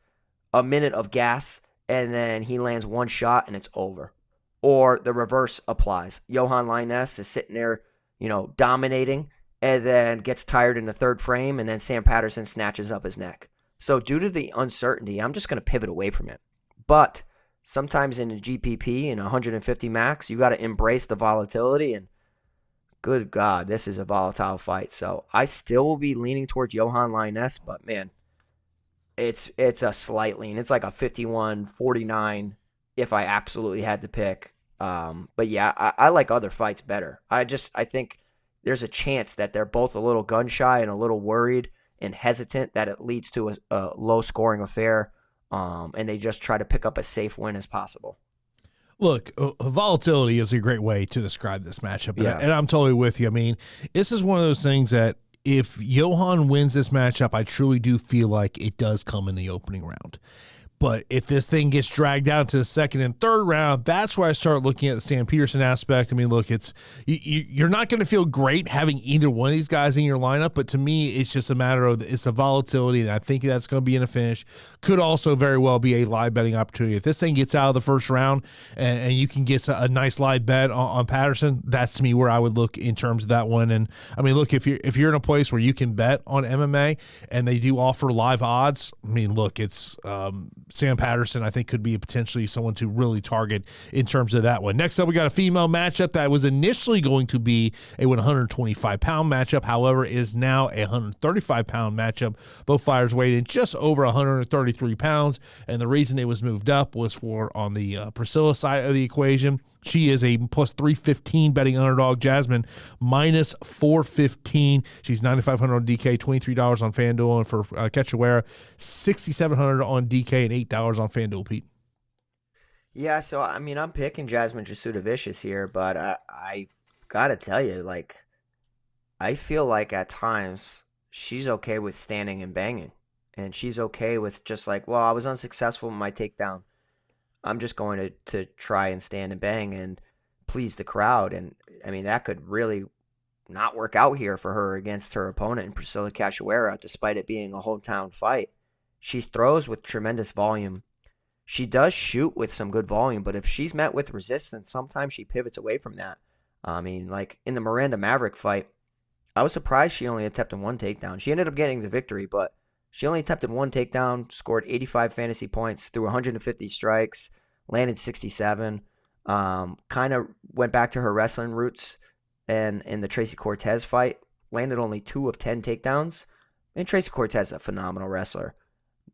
a minute of gas, and then he lands one shot, and it's over. Or the reverse applies. Yohan Lainesse is sitting there, dominating, and then gets tired in the third frame, and then Sam Patterson snatches up his neck. So due to the uncertainty, I'm just going to pivot away from it. But sometimes in a GPP and 150 max, you got to embrace the volatility. And good God, this is a volatile fight. So I still will be leaning towards Yohan Lainesse, but man, it's a slight lean. It's like a 51-49 if I absolutely had to pick. But yeah, I like other fights better. I think there's a chance that they're both a little gun shy and a little worried and hesitant that it leads to a low scoring affair. And they just try to pick up a safe win as possible. Look, volatility is a great way to describe this matchup, Yeah. and I'm totally with you. I mean, this is one of those things that if Yohan wins this matchup, I truly do feel like it does come in the opening round. But if this thing gets dragged out to the second and third round, that's where I start looking at the Sam Peterson aspect. I mean, look, you're not going to feel great having either one of these guys in your lineup, but to me, it's just a matter of it's a volatility, and I think that's going to be in a finish. Could also very well be a live betting opportunity. If this thing gets out of the first round and you can get a nice live bet on Patterson, that's to me where I would look in terms of that one. And I mean, look, if you're in a place where you can bet on MMA and they do offer live odds, I mean, look, it's Sam Patterson, I think, could be potentially someone to really target in terms of that one. Next up, we got a female matchup that was initially going to be a 125-pound matchup, however, is now a 135-pound matchup. Both fighters weighed in just over 133 pounds, and the reason it was moved up was for on the Priscilla side of the equation. She is a plus 315 betting underdog. Jasmine minus 415. She's 9,500 on DK, $23 on FanDuel, and for Cachoeira, 6,700 on DK and $8 on FanDuel. Pete. Yeah, so I mean, I'm picking Jasmine Jasudavicius here, but I gotta tell you, like, I feel like at times she's okay with standing and banging, and she's okay with just like, well, I was unsuccessful in my takedown. I'm just going to try and stand and bang and please the crowd. And, I mean, that could really not work out here for her against her opponent, Priscilla Cachoeira, despite it being a hometown fight. She throws with tremendous volume. She does shoot with some good volume, but if she's met with resistance, sometimes she pivots away from that. I mean, like in the Miranda Maverick fight, I was surprised she only attempted one takedown. She ended up getting the victory, but she only attempted one takedown, scored 85 fantasy points, threw 150 strikes, landed 67. Kind of went back to her wrestling roots, and in the Tracy Cortez fight, landed only 2 of 10 takedowns. And Tracy Cortez is a phenomenal wrestler.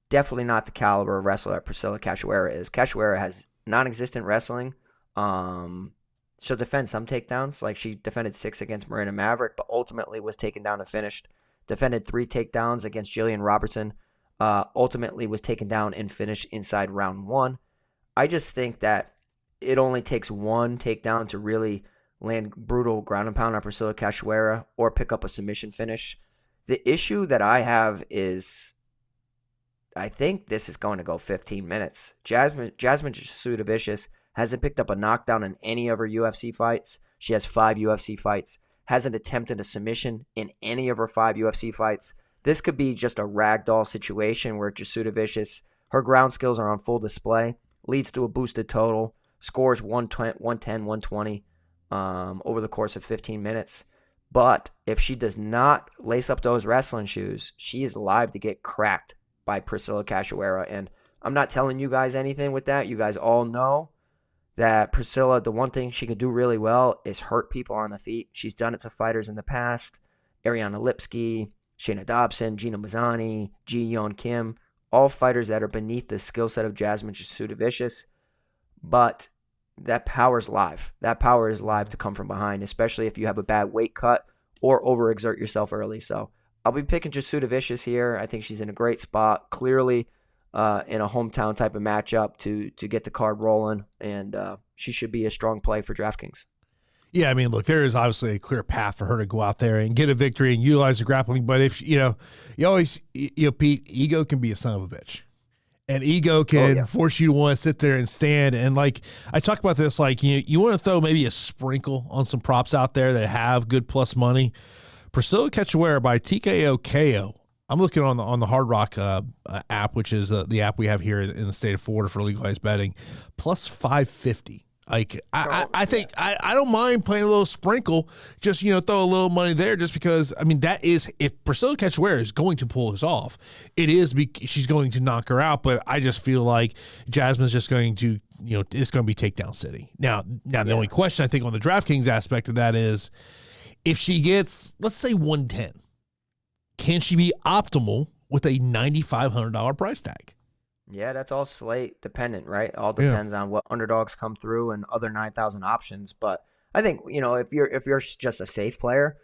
Definitely not the caliber of wrestler that Priscilla Cachoeira is. Cachoeira has non-existent wrestling. She'll defend some takedowns, like she defended 6 against Miranda Maverick, but ultimately was taken down and finished. Defended 3 takedowns against Gillian Robertson. Ultimately was taken down and finished inside round 1. I just think that it only takes one takedown to really land brutal ground and pound on Priscilla Cachoeira or pick up a submission finish. The issue that I have is I think this is going to go 15 minutes. Jasmine Jasudavicius hasn't picked up a knockdown in any of her UFC fights. She has 5 UFC fights. Hasn't attempted a submission in any of her 5 UFC fights. This could be just a ragdoll situation where Jasudavicius, her ground skills are on full display, leads to a boosted total, scores 110, 120 over the course of 15 minutes. But if she does not lace up those wrestling shoes, she is live to get cracked by Priscilla Cachoeira. And I'm not telling you guys anything with that. You guys all know that Priscilla, the one thing she can do really well is hurt people on the feet. She's done it to fighters in the past. Ariana Lipsky, Shayna Dobson, Gina Mazzani, Ji Yeon Kim, all fighters that are beneath the skill set of Jasmine Jasudavicius. But that power is live. That power is live to come from behind, especially if you have a bad weight cut or overexert yourself early. So I'll be picking Jasudavicius here. I think she's in a great spot. Clearly in a hometown type of matchup to get the card rolling, and she should be a strong play for DraftKings. Yeah, I mean, look, there is obviously a clear path for her to go out there and get a victory and utilize the grappling. But if, you always, Pete, ego can be a son of a bitch. And ego can force you to want to sit there and stand. And, like, I talk about this, like, you want to throw maybe a sprinkle on some props out there that have good plus money. Priscilla Cachoeira by TKO KO. I'm looking on the Hard Rock app, which is the app we have here in the state of Florida for legalized betting, plus 550. Like, I think I don't mind playing a little sprinkle, just, throw a little money there, just because, I mean, that is, if Priscilla Cachoeira is going to pull this off, she's going to knock her out. But I just feel like Jasmine's just going to, it's going to be takedown city. Now the only question I think on the DraftKings aspect of that is, if she gets, let's say 110, can she be optimal with a $9,500 price tag? Yeah, that's all slate dependent, right? All depends on what underdogs come through and other 9,000 options. But I think, if you're just a safe player,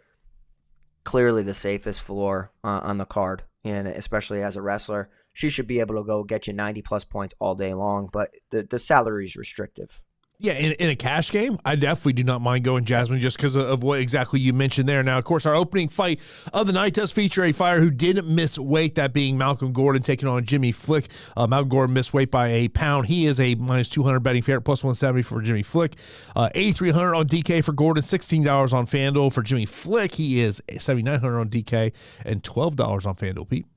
clearly the safest floor on the card, and especially as a wrestler, she should be able to go get you 90 plus points all day long. But the salary is restrictive. Yeah, in a cash game, I definitely do not mind going Jasmine just because of what exactly you mentioned there. Now, of course, our opening fight of the night does feature a fighter who didn't miss weight, that being Malcolm Gordon taking on Jimmy Flick. Malcolm Gordon missed weight by a pound. He is a -200 betting favorite, +170 for Jimmy Flick. 8,300 on DK for Gordon, $16 on FanDuel. For Jimmy Flick, he is 7,900 on DK and $12 on FanDuel, Pete.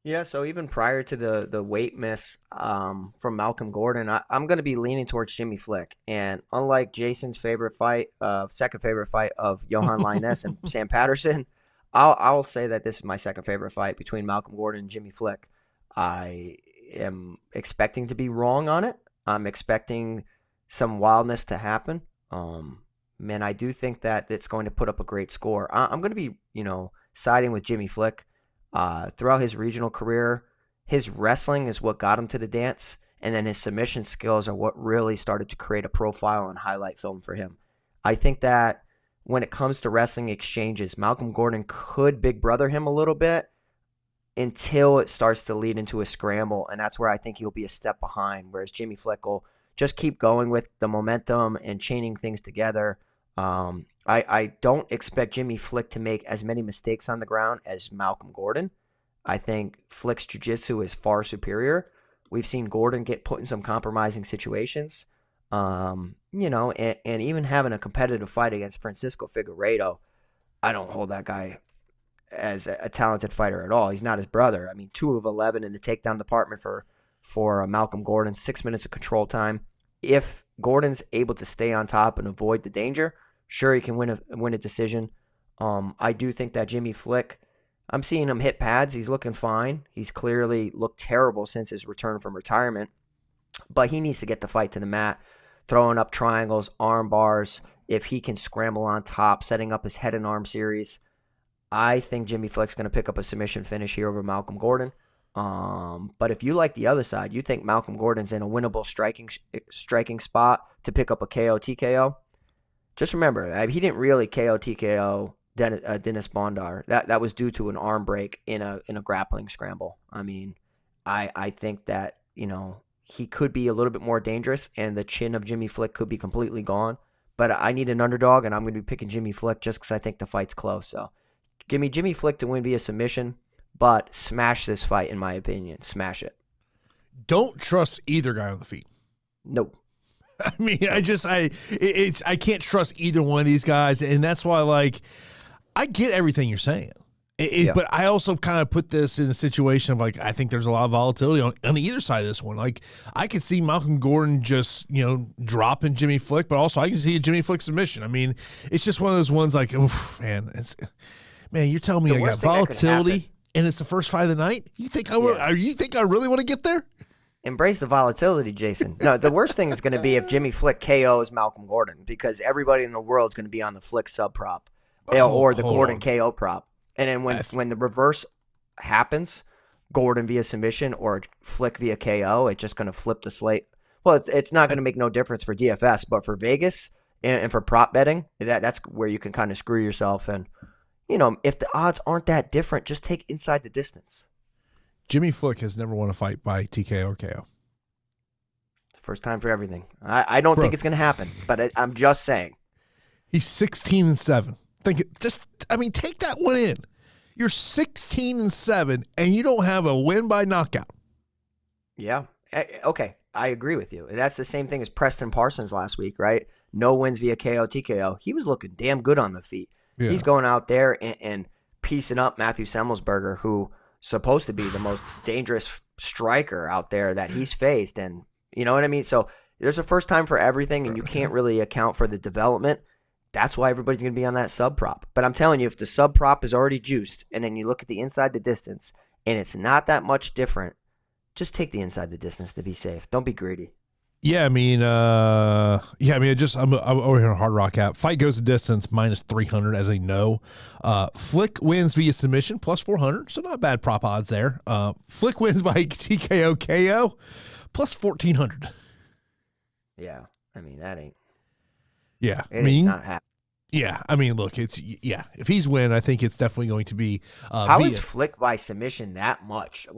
Yeah, so even prior to the weight miss from Malcolm Gordon, I'm going to be leaning towards Jimmy Flick. And unlike Jason's favorite fight, second favorite fight of Yohan Lainesse and Sam Patterson, I'll say that this is my second favorite fight between Malcolm Gordon and Jimmy Flick. I am expecting to be wrong on it. I'm expecting some wildness to happen. Man, I do think that it's going to put up a great score. I'm going to be, siding with Jimmy Flick. Throughout his regional career, his wrestling is what got him to the dance, and then his submission skills are what really started to create a profile and highlight film for him. I think that when it comes to wrestling exchanges, Malcolm Gordon could big brother him a little bit until it starts to lead into a scramble, and that's where I think he'll be a step behind, whereas Jimmy Flick will just keep going with the momentum and chaining things together. I don't expect Jimmy Flick to make as many mistakes on the ground as Malcolm Gordon. I think Flick's jiu-jitsu is far superior. We've seen Gordon get put in some compromising situations. And even having a competitive fight against Francisco Figueiredo, I don't hold that guy as a talented fighter at all. He's not his brother. I mean, 2 of 11 in the takedown department for Malcolm Gordon, 6 minutes of control time. If Gordon's able to stay on top and avoid the danger, sure, he can win a decision. I do think that Jimmy Flick, I'm seeing him hit pads. He's looking fine. He's clearly looked terrible since his return from retirement. But he needs to get the fight to the mat, throwing up triangles, arm bars. If he can scramble on top, setting up his head and arm series, I think Jimmy Flick's going to pick up a submission finish here over Malcolm Gordon. But if you like the other side, you think Malcolm Gordon's in a winnable striking spot to pick up a KO TKO, just remember, he didn't really KO TKO Dennis Bondar. That was due to an arm break in a grappling scramble. I mean, I think that, he could be a little bit more dangerous and the chin of Jimmy Flick could be completely gone. But I need an underdog, and I'm going to be picking Jimmy Flick just because I think the fight's close. So give me Jimmy Flick to win via submission, but smash this fight, in my opinion. Smash it. Don't trust either guy on the feet. Nope. I mean, I can't trust either one of these guys, and that's why, I get everything you're saying. But I also kind of put this in a situation of, I think there's a lot of volatility on either side of this one. I could see Malcolm Gordon just, dropping Jimmy Flick, but also I can see a Jimmy Flick submission. I mean, it's just one of those ones man, you're telling me I got volatility, and it's the first fight of the night? You think I really want to get there? Embrace the volatility, Jason. No, the worst thing is going to be if Jimmy Flick KOs Malcolm Gordon, because everybody in the world is going to be on the Flick sub prop or the Gordon KO prop. And then when the reverse happens, Gordon via submission or Flick via KO, it's just going to flip the slate. Well, it's not going to make no difference for DFS, but for Vegas and for prop betting, that's where you can kind of screw yourself. And, if the odds aren't that different, just take inside the distance. Jimmy Flick has never won a fight by TKO or KO. First time for everything. I don't think it's going to happen, but I'm just saying. He's 16-7. Take that one in. You're 16-7, and you don't have a win by knockout. Yeah. Okay. I agree with you. And that's the same thing as Preston Parsons last week, right? No wins via KO, TKO. He was looking damn good on the feet. Yeah. He's going out there and piecing up Matthew Semmelsberger, who supposed to be the most dangerous striker out there that he's faced. And you know what I mean? So there's a first time for everything, and you can't really account for the development. That's why everybody's going to be on that sub prop. But I'm telling you, if the sub prop is already juiced, and then you look at the inside the distance, and it's not that much different, just take the inside the distance to be safe. Don't be greedy. Yeah, I'm over here on Hard Rock app. Fight goes the distance -300 as a no. Flick wins via submission +400, so not bad prop odds there. Flick wins by TKO KO +1400. Yeah, that ain't. Yeah, it's not happening. Yeah, look, if he's win, I think it's definitely going to be. How is Flick by submission that much?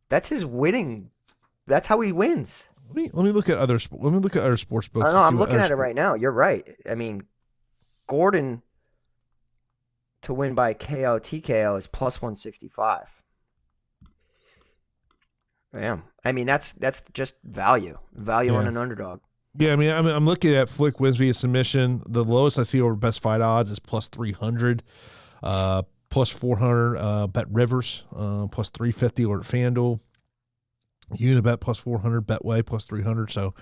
That's his winning. That's how he wins. Let me look at other sports books. No, I'm looking at it right now. You're right. I mean, Gordon to win by KO TKO is plus 165. Yeah, I mean that's just value on an underdog. Yeah, I mean I'm looking at Flick wins via submission. The lowest I see over best fight odds is plus 300, plus 400. Bet Rivers plus 350 or at FanDuel. Unibet plus 400, Betway plus 300. So,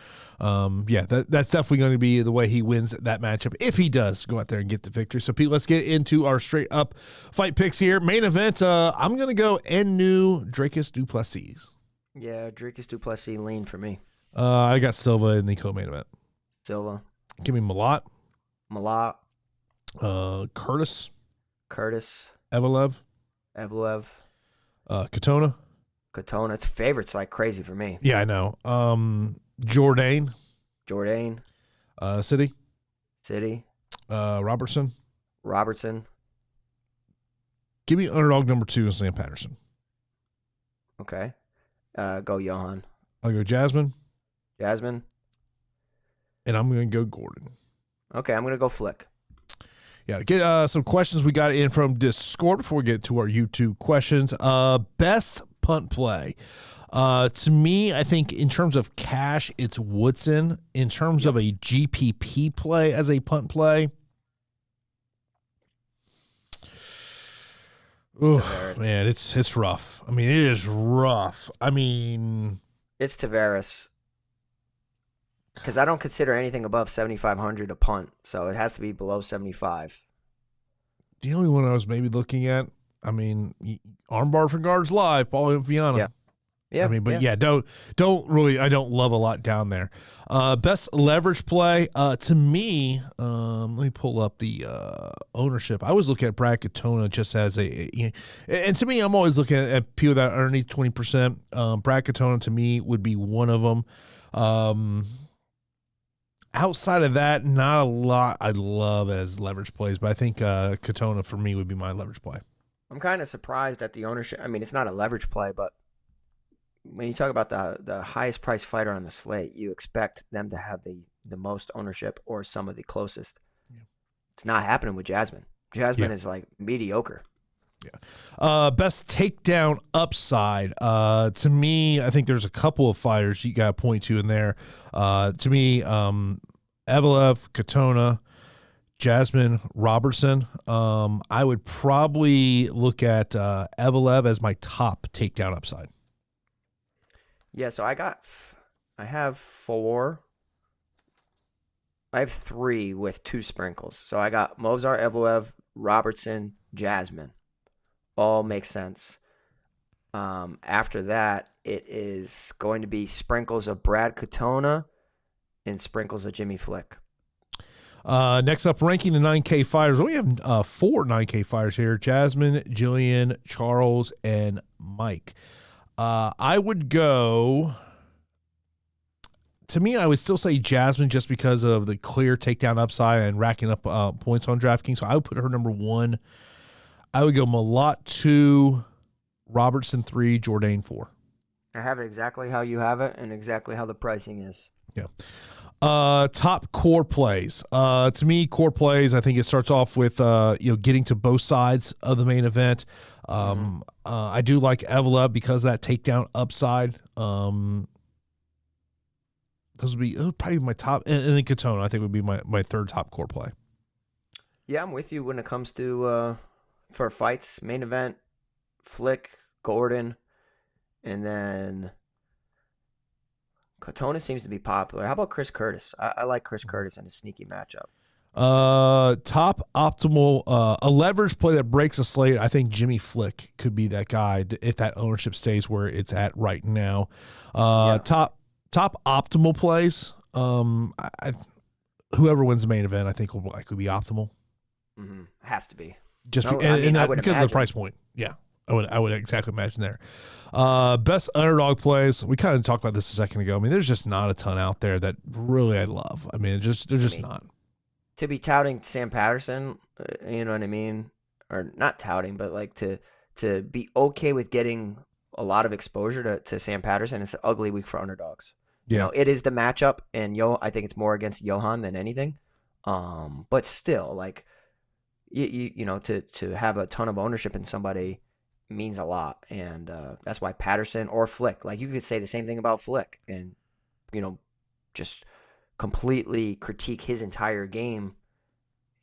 yeah, that's definitely going to be the way he wins that matchup if he does go out there and get the victory. So, Pete, let's get into our straight up fight picks here. Main event, I'm going to go Ngannou, Dricus du Plessis. Yeah, Dricus du Plessis lean for me. I got Silva in the co-main event. Silva. Give me Malott. Curtis. Evelev. Katona. It's favorites like crazy for me. Yeah, I know. Jourdain. Sidey. Robertson. Give me underdog number 2 in Sam Patterson. Okay. Go Yohan. I'll go Jasmine. And I'm going to go Gordon. Okay, I'm going to go Flick. Yeah, get some questions we got in from Discord before we get to our YouTube questions. Best punt play. To me, I think in terms of cash, it's Woodson. In terms of a GPP play as a punt play, man, it's rough. I mean, it is rough. I mean, it's Taveras. Because I don't consider anything above 7,500 a punt, so it has to be below 75. The only one I was maybe looking at, I mean, armbar for guards live, Polyana, Viana. Yeah. I mean, but don't really. I don't love a lot down there. Best leverage play to me. Let me pull up the ownership. I was looking at Brad Katona just as and to me, I'm always looking at people that are underneath 20%. Brad Katona to me would be one of them. Outside of that, not a lot I love as leverage plays, but I think Katona for me would be my leverage play. I'm kind of surprised at the ownership. I mean, it's not a leverage play, but when you talk about the highest priced fighter on the slate, you expect them to have the most ownership or some of the closest. Yeah. It's not happening with Jasmine. Jasmine is like mediocre. Yeah. Best takedown upside. To me, I think there's a couple of fighters you got to point to in there. To me, Evelev, Katona, Jasmine, Robertson. I would probably look at Evelev as my top takedown upside. Yeah, so I have 4. I have 3 with 2 sprinkles. So I got Movsar, Evelev, Robertson, Jasmine. All makes sense. After that, it is going to be sprinkles of Brad Katona and sprinkles of Jimmy Flick. Next up, ranking the 9K fighters. We have 4 9K fighters here: Jasmine, Gillian, Charles, and Mike. I would go. To me, I would still say Jasmine just because of the clear takedown upside and racking up points on DraftKings. So I would put her number 1. I would go Malott 2, Robertson 3, Jourdain 4. I have it exactly how you have it and exactly how the pricing is. Yeah. Top core plays. To me, core plays, I think it starts off with getting to both sides of the main event. I do like Evelev because of that takedown upside. Those would probably be my top, and then Katona I think would be my third top core play. Yeah, I'm with you when it comes to for fights, main event, Flick, Gordon, and then Katona seems to be popular. How about Chris Curtis? I like Chris Curtis in a sneaky matchup. Top optimal, a leverage play that breaks a slate. I think Jimmy Flick could be that guy if that ownership stays where it's at right now. Top optimal plays. Whoever wins the main event, I think will likely be optimal. Mm-hmm. Has to be. Because of the price point. Yeah, I would exactly imagine there. Best underdog plays. We kind of talked about this a second ago. I mean, there's just not a ton out there that really I love. I mean, they're just not. To be touting Sam Patterson, you know what I mean? Or not touting, but like to be okay with getting a lot of exposure to Sam Patterson. It's an ugly week for underdogs. You know, it is the matchup, and I think it's more against Yohan than anything. But still, like, you know, to have a ton of ownership in somebody means a lot, and that's why Patterson or Flick, like, you could say the same thing about Flick, and, you know, just completely critique his entire game.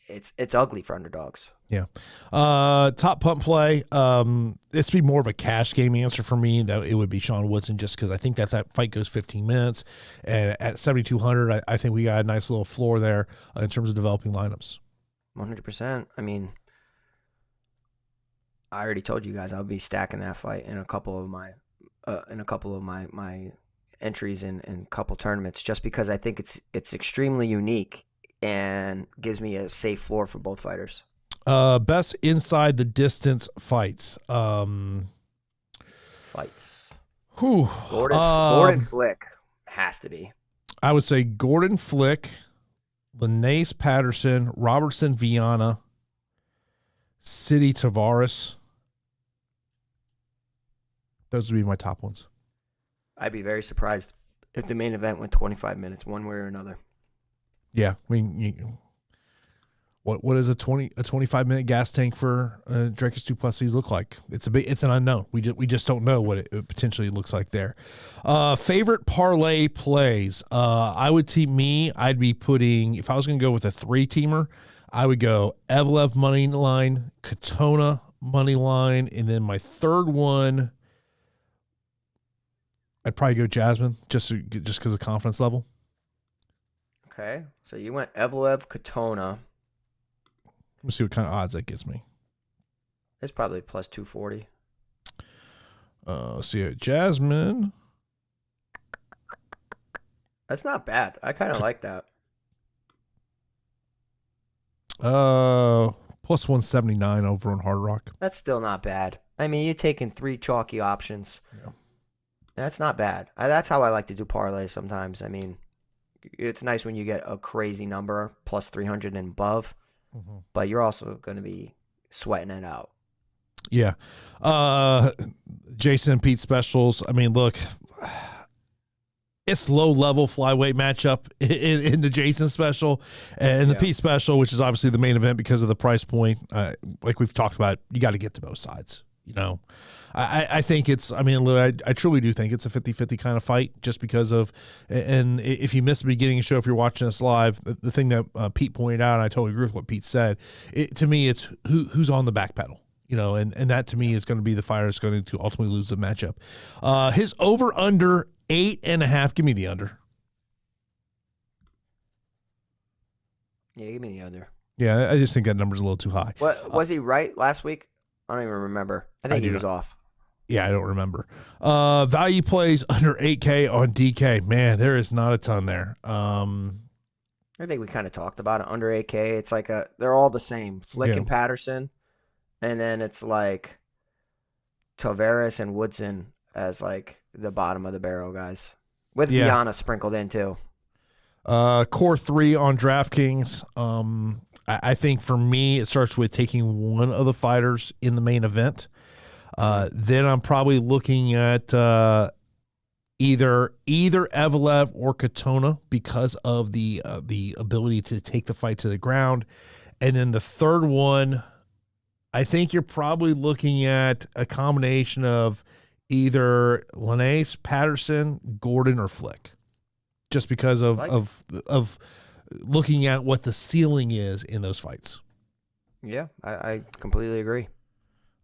It's ugly for underdogs. Yeah. Top punt play. This would be more of a cash game answer for me. That it would be Sean Woodson, just because I think that fight goes 15 minutes, and at 7,200, I think we got a nice little floor there in terms of developing lineups. 100%. I mean, I already told you guys I'll be stacking that fight in a couple of my my entries in a couple tournaments, just because I think it's extremely unique and gives me a safe floor for both fighters. Best inside the distance fights. Gordon Flick has to be. I would say Gordon Flick, Lainesse Patterson, Robertson Viana, Sidey Taveras. Those would be my top ones. I'd be very surprised if the main event went 25 minutes one way or another. Yeah, I mean, what is a 25-minute gas tank for Dricus du Plessis look like? It's an unknown. We just don't know what it potentially looks like there. Favorite parlay plays. I'd be putting, if I was going to go with a 3-teamer, I would go Evlev money line, Katona money line, and then my third one, I'd probably go Jasmine just because of confidence level. Okay, so you went Evlev, Katona. Let's see what kind of odds that gets me. It's probably plus 240. Let's see it. Jasmine. That's not bad. I kind of like that. Plus 179 over on Hard Rock. That's still not bad. I mean, you're taking 3 chalky options. Yeah. That's not bad. That's how I like to do parlays sometimes. I mean, it's nice when you get a crazy number, plus 300 and above, but you're also going to be sweating it out. Yeah. Jason and Pete specials. I mean, look, it's low-level flyweight matchup in the Jason special, and the Pete special, which is obviously the main event because of the price point. Like we've talked about, you got to get to both sides, you know. I think I truly do think it's a 50-50 kind of fight, just because of, and if you missed the beginning of the show, if you're watching us live, the thing that Pete pointed out, and I totally agree with what Pete said, to me, it's who's on the back pedal, you know, and that to me is going to be the fighter that's going to ultimately lose the matchup. His over-under 8.5, give me the under. Yeah, give me the under. Yeah, I just think that number's a little too high. What was he right last week? I don't even remember. I think he was off. Yeah, I don't remember. Value plays under 8K on DK. Man, there is not a ton there. I think we kind of talked about it. Under 8K, it's like they're all the same. Flick and Patterson, and then it's like Taveras and Woodson as like the bottom of the barrel guys, with Viana sprinkled in too. Core 3 on DraftKings. I think for me, it starts with taking one of the fighters in the main event. Then I'm probably looking at either Evlev or Katona because of the ability to take the fight to the ground. And then the third one, I think you're probably looking at a combination of either Lainesse, Patterson, Gordon, or Flick, just because of looking at what the ceiling is in those fights. Yeah, I completely agree.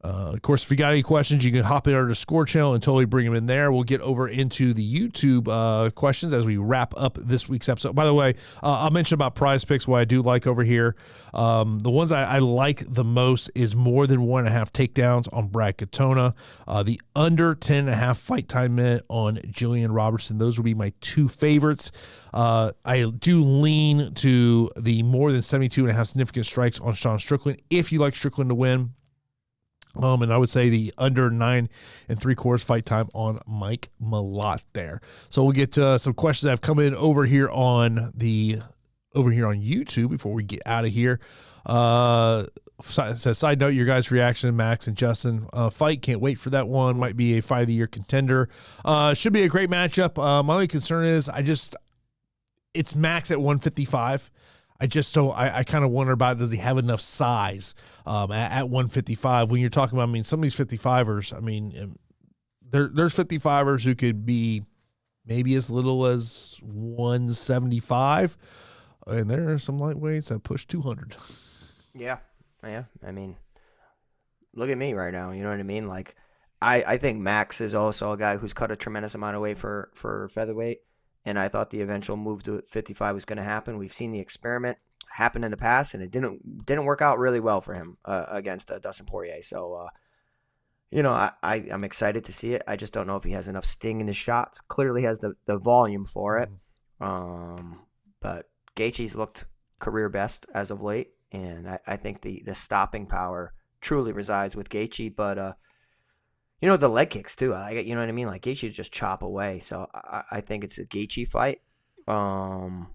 Of course, if you got any questions, you can hop in our Discord channel and totally bring them in there. We'll get over into the YouTube questions as we wrap up this week's episode. By the way, I'll mention about Prize Picks, what I do like over here. The ones I like the most is more than 1.5 takedowns on Brad Katona. The under 10.5 fight time minute on Gillian Robertson. Those would be my 2 favorites. I do lean to the more than 72.5 significant strikes on Sean Strickland if you like Strickland to win. And I would say the under 9 3/4 fight time on Mike Malott there. So we'll get to some questions that have come in over here on YouTube before we get out of here. says, side note, your guys' reaction to Max and Justin fight. Can't wait for that one. Might be a fight of the year contender. Should be a great matchup. My only concern is it's Max at 155. I kind of wonder about, does he have enough size at 155 when you're talking about, I mean, some of these 55ers, I mean, there's 55ers who could be maybe as little as 175, and there are some lightweights that push 200. Yeah. I mean, look at me right now. You know what I mean? Like, I think Max is also a guy who's cut a tremendous amount of weight for featherweight, and I thought the eventual move to 55 was going to happen. We've seen the experiment happen in the past, and it didn't work out really well for him against Dustin Poirier. So, I'm excited to see it. I just don't know if he has enough sting in his shots. Clearly has the volume for it. But Gaethje's looked career best as of late, and I think the stopping power truly resides with Gaethje. But the leg kicks too. You know what I mean? Like, Gaethje just chop away. So I think it's a Gaethje fight. And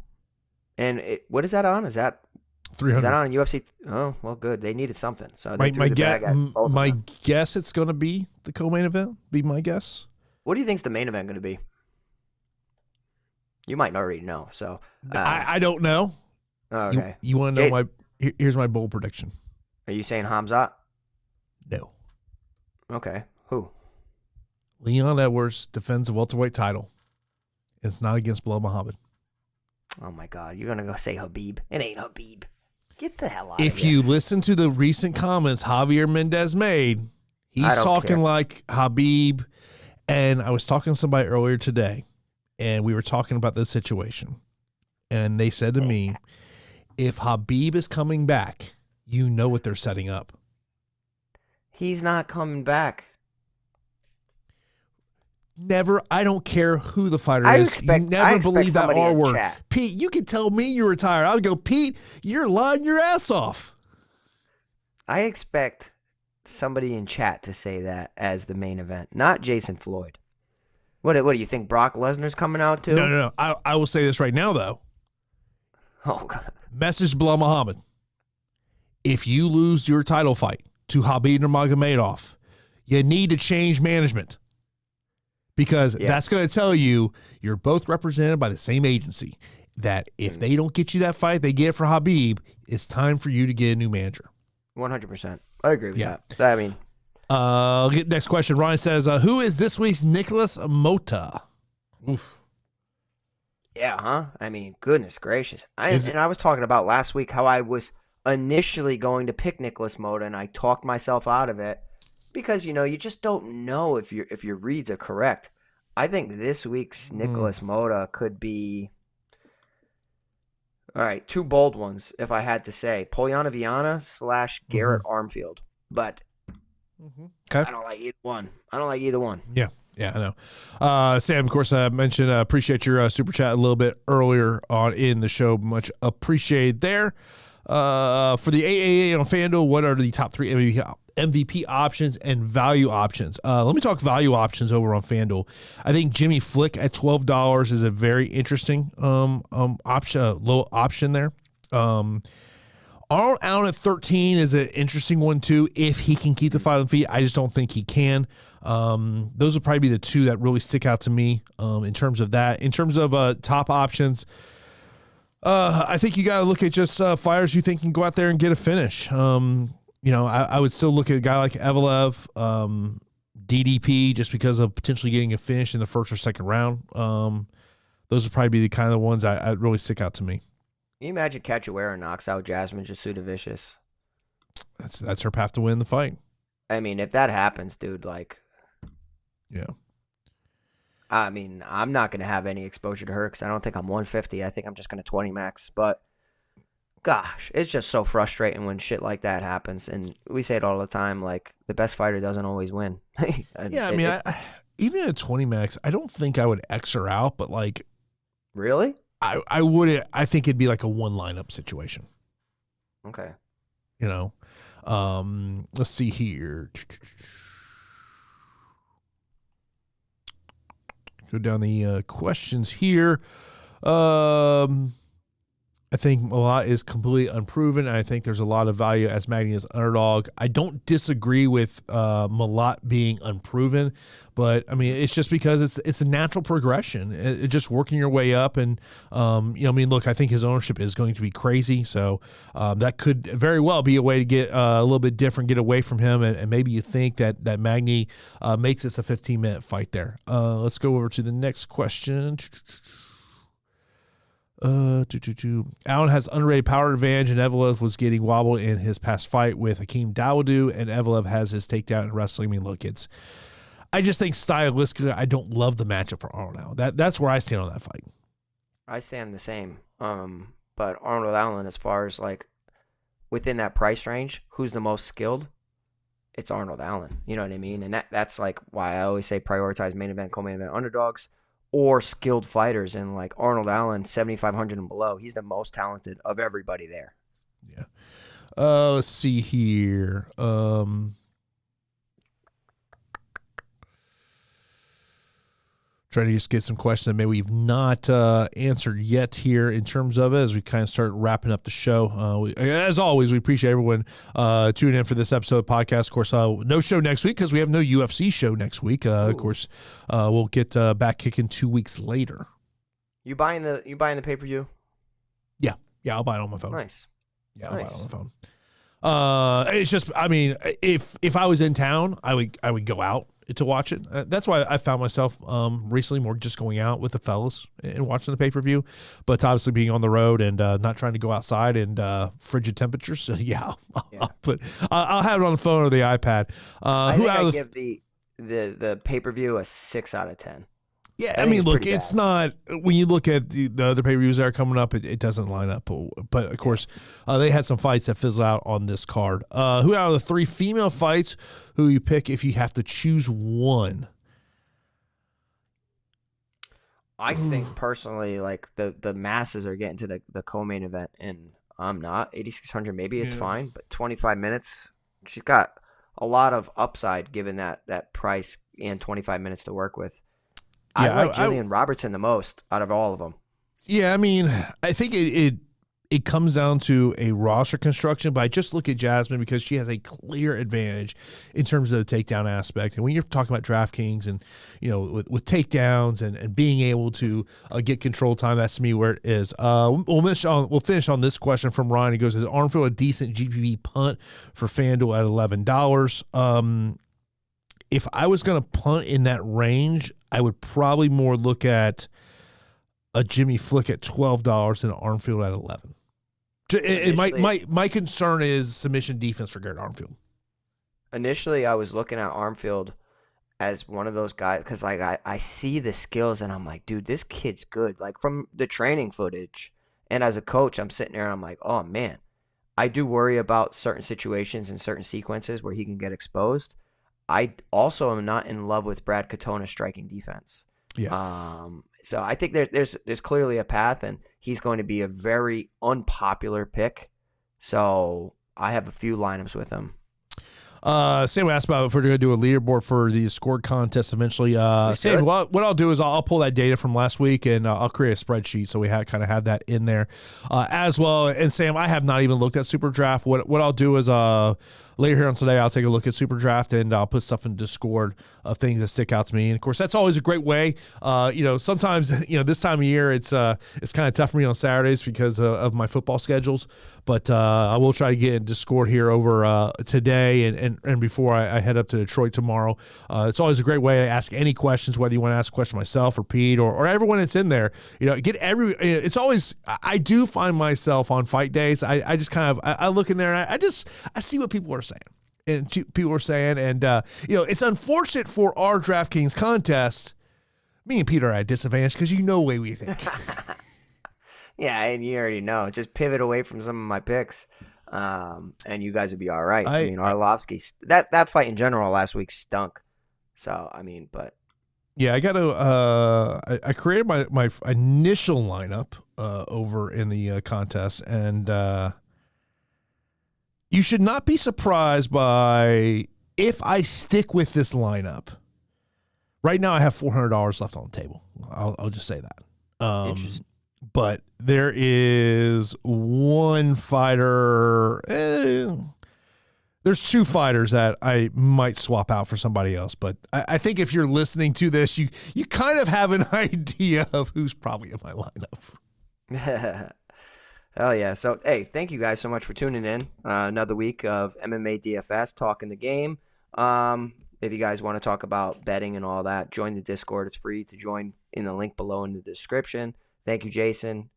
what is that on? Is that 300? Is that on UFC? Oh, well, good. They needed something. So they my guess it's going to be the co-main event. Be my guess. What do you think's the main event going to be? You might already know. So I don't know. Okay. You want to know here's my bold prediction. Are you saying Hamzat? No. Okay. Who? Leon Edwards defends the welterweight title. It's not against Bilal Muhammad. Oh my God! You're gonna go say Habib? It ain't Habib. Get the hell out of here. If you listen to the recent comments Javier Mendez made, he's talking like Habib. And I was talking to somebody earlier today, and we were talking about this situation. And they said to me, if Habib is coming back, you know what they're setting up. He's not coming back. Never. I don't care who the fighter is. You never believe that R word. Pete, you can tell me you're retired. I would go, Pete, you're lying your ass off. I expect somebody in chat to say that as the main event, not Jason Floyd. What do you think Brock Lesnar's coming out too? No. I will say this right now, though. Oh, God. Message Bilal Muhammad. If you lose your title fight to Habib Nurmagomedov, you need to change management. Because that's going to tell you you're both represented by the same agency. That if they don't get you that fight, they get it for Habib, it's time for you to get a new manager. 100%. I agree with that. I mean, I'll get next question. Ryan says, who is this week's Nicholas Mota? Oof. Yeah, huh? I mean, goodness gracious. I was talking about last week how I was initially going to pick Nicholas Mota, and I talked myself out of it. Because, you just don't know if your reads are correct. I think this week's Nicholas Mota could be, all right, two bold ones, if I had to say. Polyana Viana / Garrett Armfield. But I don't like either one. Yeah, I know. Sam, of course, I mentioned, appreciate your super chat a little bit earlier on in the show. Much appreciated there. For the AAA on FanDuel, what are the top 3 MVP options and value options? Let me talk value options over on FanDuel. I think Jimmy Flick at $12 is a very interesting option, low option there. Arnold Allen at 13 is an interesting one too. If he can keep the fight on the feet, I just don't think he can. Those would probably be the two that really stick out to me in terms of that. In terms of top options, I think you got to look at just fighters you think can go out there and get a finish. I would still look at a guy like Evelev, DDP, just because of potentially getting a finish in the first or second round. Those would probably be the kind of ones that really stick out to me. Can you imagine Cachoeira knocks out Jasmine Jasudavicius? That's her path to win the fight. I mean, if that happens, dude, yeah. I mean, I'm not going to have any exposure to her because I don't think I'm 150. I think I'm just going to 20 max. But, gosh, it's just so frustrating when shit like that happens. And we say it all the time, the best fighter doesn't always win. Yeah, even at 20 max, I don't think I would X her out. But, really? I would. I think it'd be like a one lineup situation. Okay. Let's see here. Go down the questions here. I I think Malott is completely unproven, and I think there's a lot of value as Magny as underdog. I don't disagree with Malott being unproven, but I mean it's just because it's a natural progression. It's just working your way up, and look, I think his ownership is going to be crazy, so that could very well be a way to get a little bit different, get away from him, and maybe you think that Magny makes this a 15-minute fight there. Let's go over to the next question. Allen has underrated power advantage, and Evloev was getting wobbled in his past fight with Hakeem Dawodu, and Evloev has his takedown in wrestling. I mean, look, I just think stylistically, I don't love the matchup for Arnold now. That's where I stand on that fight. I stand the same. But Arnold Allen, as far as like within that price range, who's the most skilled? It's Arnold Allen. You know what I mean? And that's like why I always say prioritize main event, co-main event underdogs, or skilled fighters. And like Arnold Allen, 7,500 and below, he's the most talented of everybody there. Yeah. Let's see here. Trying to just get some questions that maybe we've not answered yet here in terms of it as we kind of start wrapping up the show. As always, we appreciate everyone tuning in for this episode of the podcast. Of course, no show next week because we have no UFC show next week. Of course, we'll get back kicking 2 weeks later. You buying the pay-per-view? Yeah, I'll buy it on my phone. Nice. Yeah, I'll buy it on my phone. It's just, I mean, if I was in town, I would go out to watch it. That's why I found myself recently more just going out with the fellas and watching the pay-per-view, but obviously being on the road and not trying to go outside and frigid temperatures. So I'll have it on the phone or the iPad. I give the pay-per-view a 6 out of 10. Yeah, I mean, look, it's not, when you look at the other pay-per-views that are coming up, it doesn't line up. But, of course, they had some fights that fizzle out on this card. Who out of the 3 female fights, who you pick if you have to choose one? I think, personally, like, the masses are getting to the co-main event, and I'm not. 8,600, maybe it's fine, but 25 minutes, she's got a lot of upside given that price and 25 minutes to work with. Yeah, I like Gillian Robertson the most out of all of them. Yeah, I mean, I think it comes down to a roster construction, but I just look at Jasmine because she has a clear advantage in terms of the takedown aspect. And when you're talking about DraftKings and, with takedowns and being able to get control time, that's to me where it is. We'll finish on this question from Ryan. He goes, is Armfield a decent GPP punt for FanDuel at $11? If I was going to punt in that range, I would probably more look at a Jimmy Flick at $12 and an Armfield at $11. My concern is submission defense for Garrett Armfield. Initially, I was looking at Armfield as one of those guys because like I see the skills and I'm like, dude, this kid's good. Like from the training footage, and as a coach, I'm sitting there and I'm like, oh man, I do worry about certain situations and certain sequences where he can get exposed. I also am not in love with Brad Katona's striking defense. Yeah. So I think there's clearly a path, and he's going to be a very unpopular pick. So I have a few lineups with him. Sam asked about if we're going to do a leaderboard for the score contest eventually. Sam, what I'll do is I'll pull that data from last week and I'll create a spreadsheet so we kind of have that in there as well. And Sam, I have not even looked at Super Draft. What I'll do is later here on today, I'll take a look at Super Draft and I'll put stuff in Discord of things that stick out to me. And of course, that's always a great way. Sometimes this time of year it's kind of tough for me on Saturdays because of my football schedules. But I will try to get in Discord here over today and before I head up to Detroit tomorrow. It's always a great way to ask any questions, whether you want to ask a question myself or Pete or everyone that's in there. It's always, I do find myself on fight days. I just kind of, I look in there and I see what people are saying. And people are saying, and it's unfortunate for our DraftKings contest. Me and Peter are at a disadvantage because the way we think. Yeah, and you already know. Just pivot away from some of my picks, and you guys would be all right. I mean, Arlovsky, that fight in general last week stunk. So, I mean, but. Yeah, I got to I created my initial lineup over in the contest, and you should not be surprised by if I stick with this lineup. Right now, I have $400 left on the table. I'll just say that. Interesting. but there is one fighter. There's two fighters that I might swap out for somebody else, but I think if you're listening to this, you kind of have an idea of who's probably in my lineup. Hell yeah. So, hey, thank you guys so much for tuning in. Another week of MMA DFS, talking the game. If you guys want to talk about betting and all that, join the Discord. It's free to join in the link below in the description. Thank you, Jason.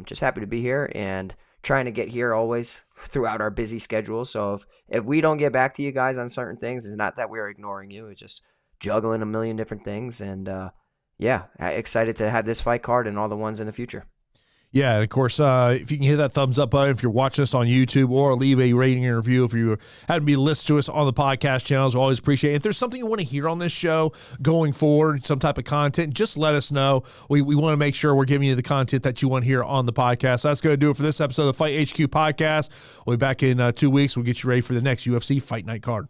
Just happy to be here and trying to get here always throughout our busy schedule. So if we don't get back to you guys on certain things, it's not that we're ignoring you. It's just juggling a million different things. And yeah, excited to have this fight card and all the ones in the future. Yeah, and of course, if you can hit that thumbs up button if you're watching us on YouTube, or leave a rating and review if you happen to be listening to us on the podcast channels, we always appreciate it. If there's something you want to hear on this show going forward, some type of content, just let us know. We want to make sure we're giving you the content that you want to hear on the podcast. So that's going to do it for this episode of the Fight HQ podcast. We'll be back in 2 weeks. We'll get you ready for the next UFC Fight Night card.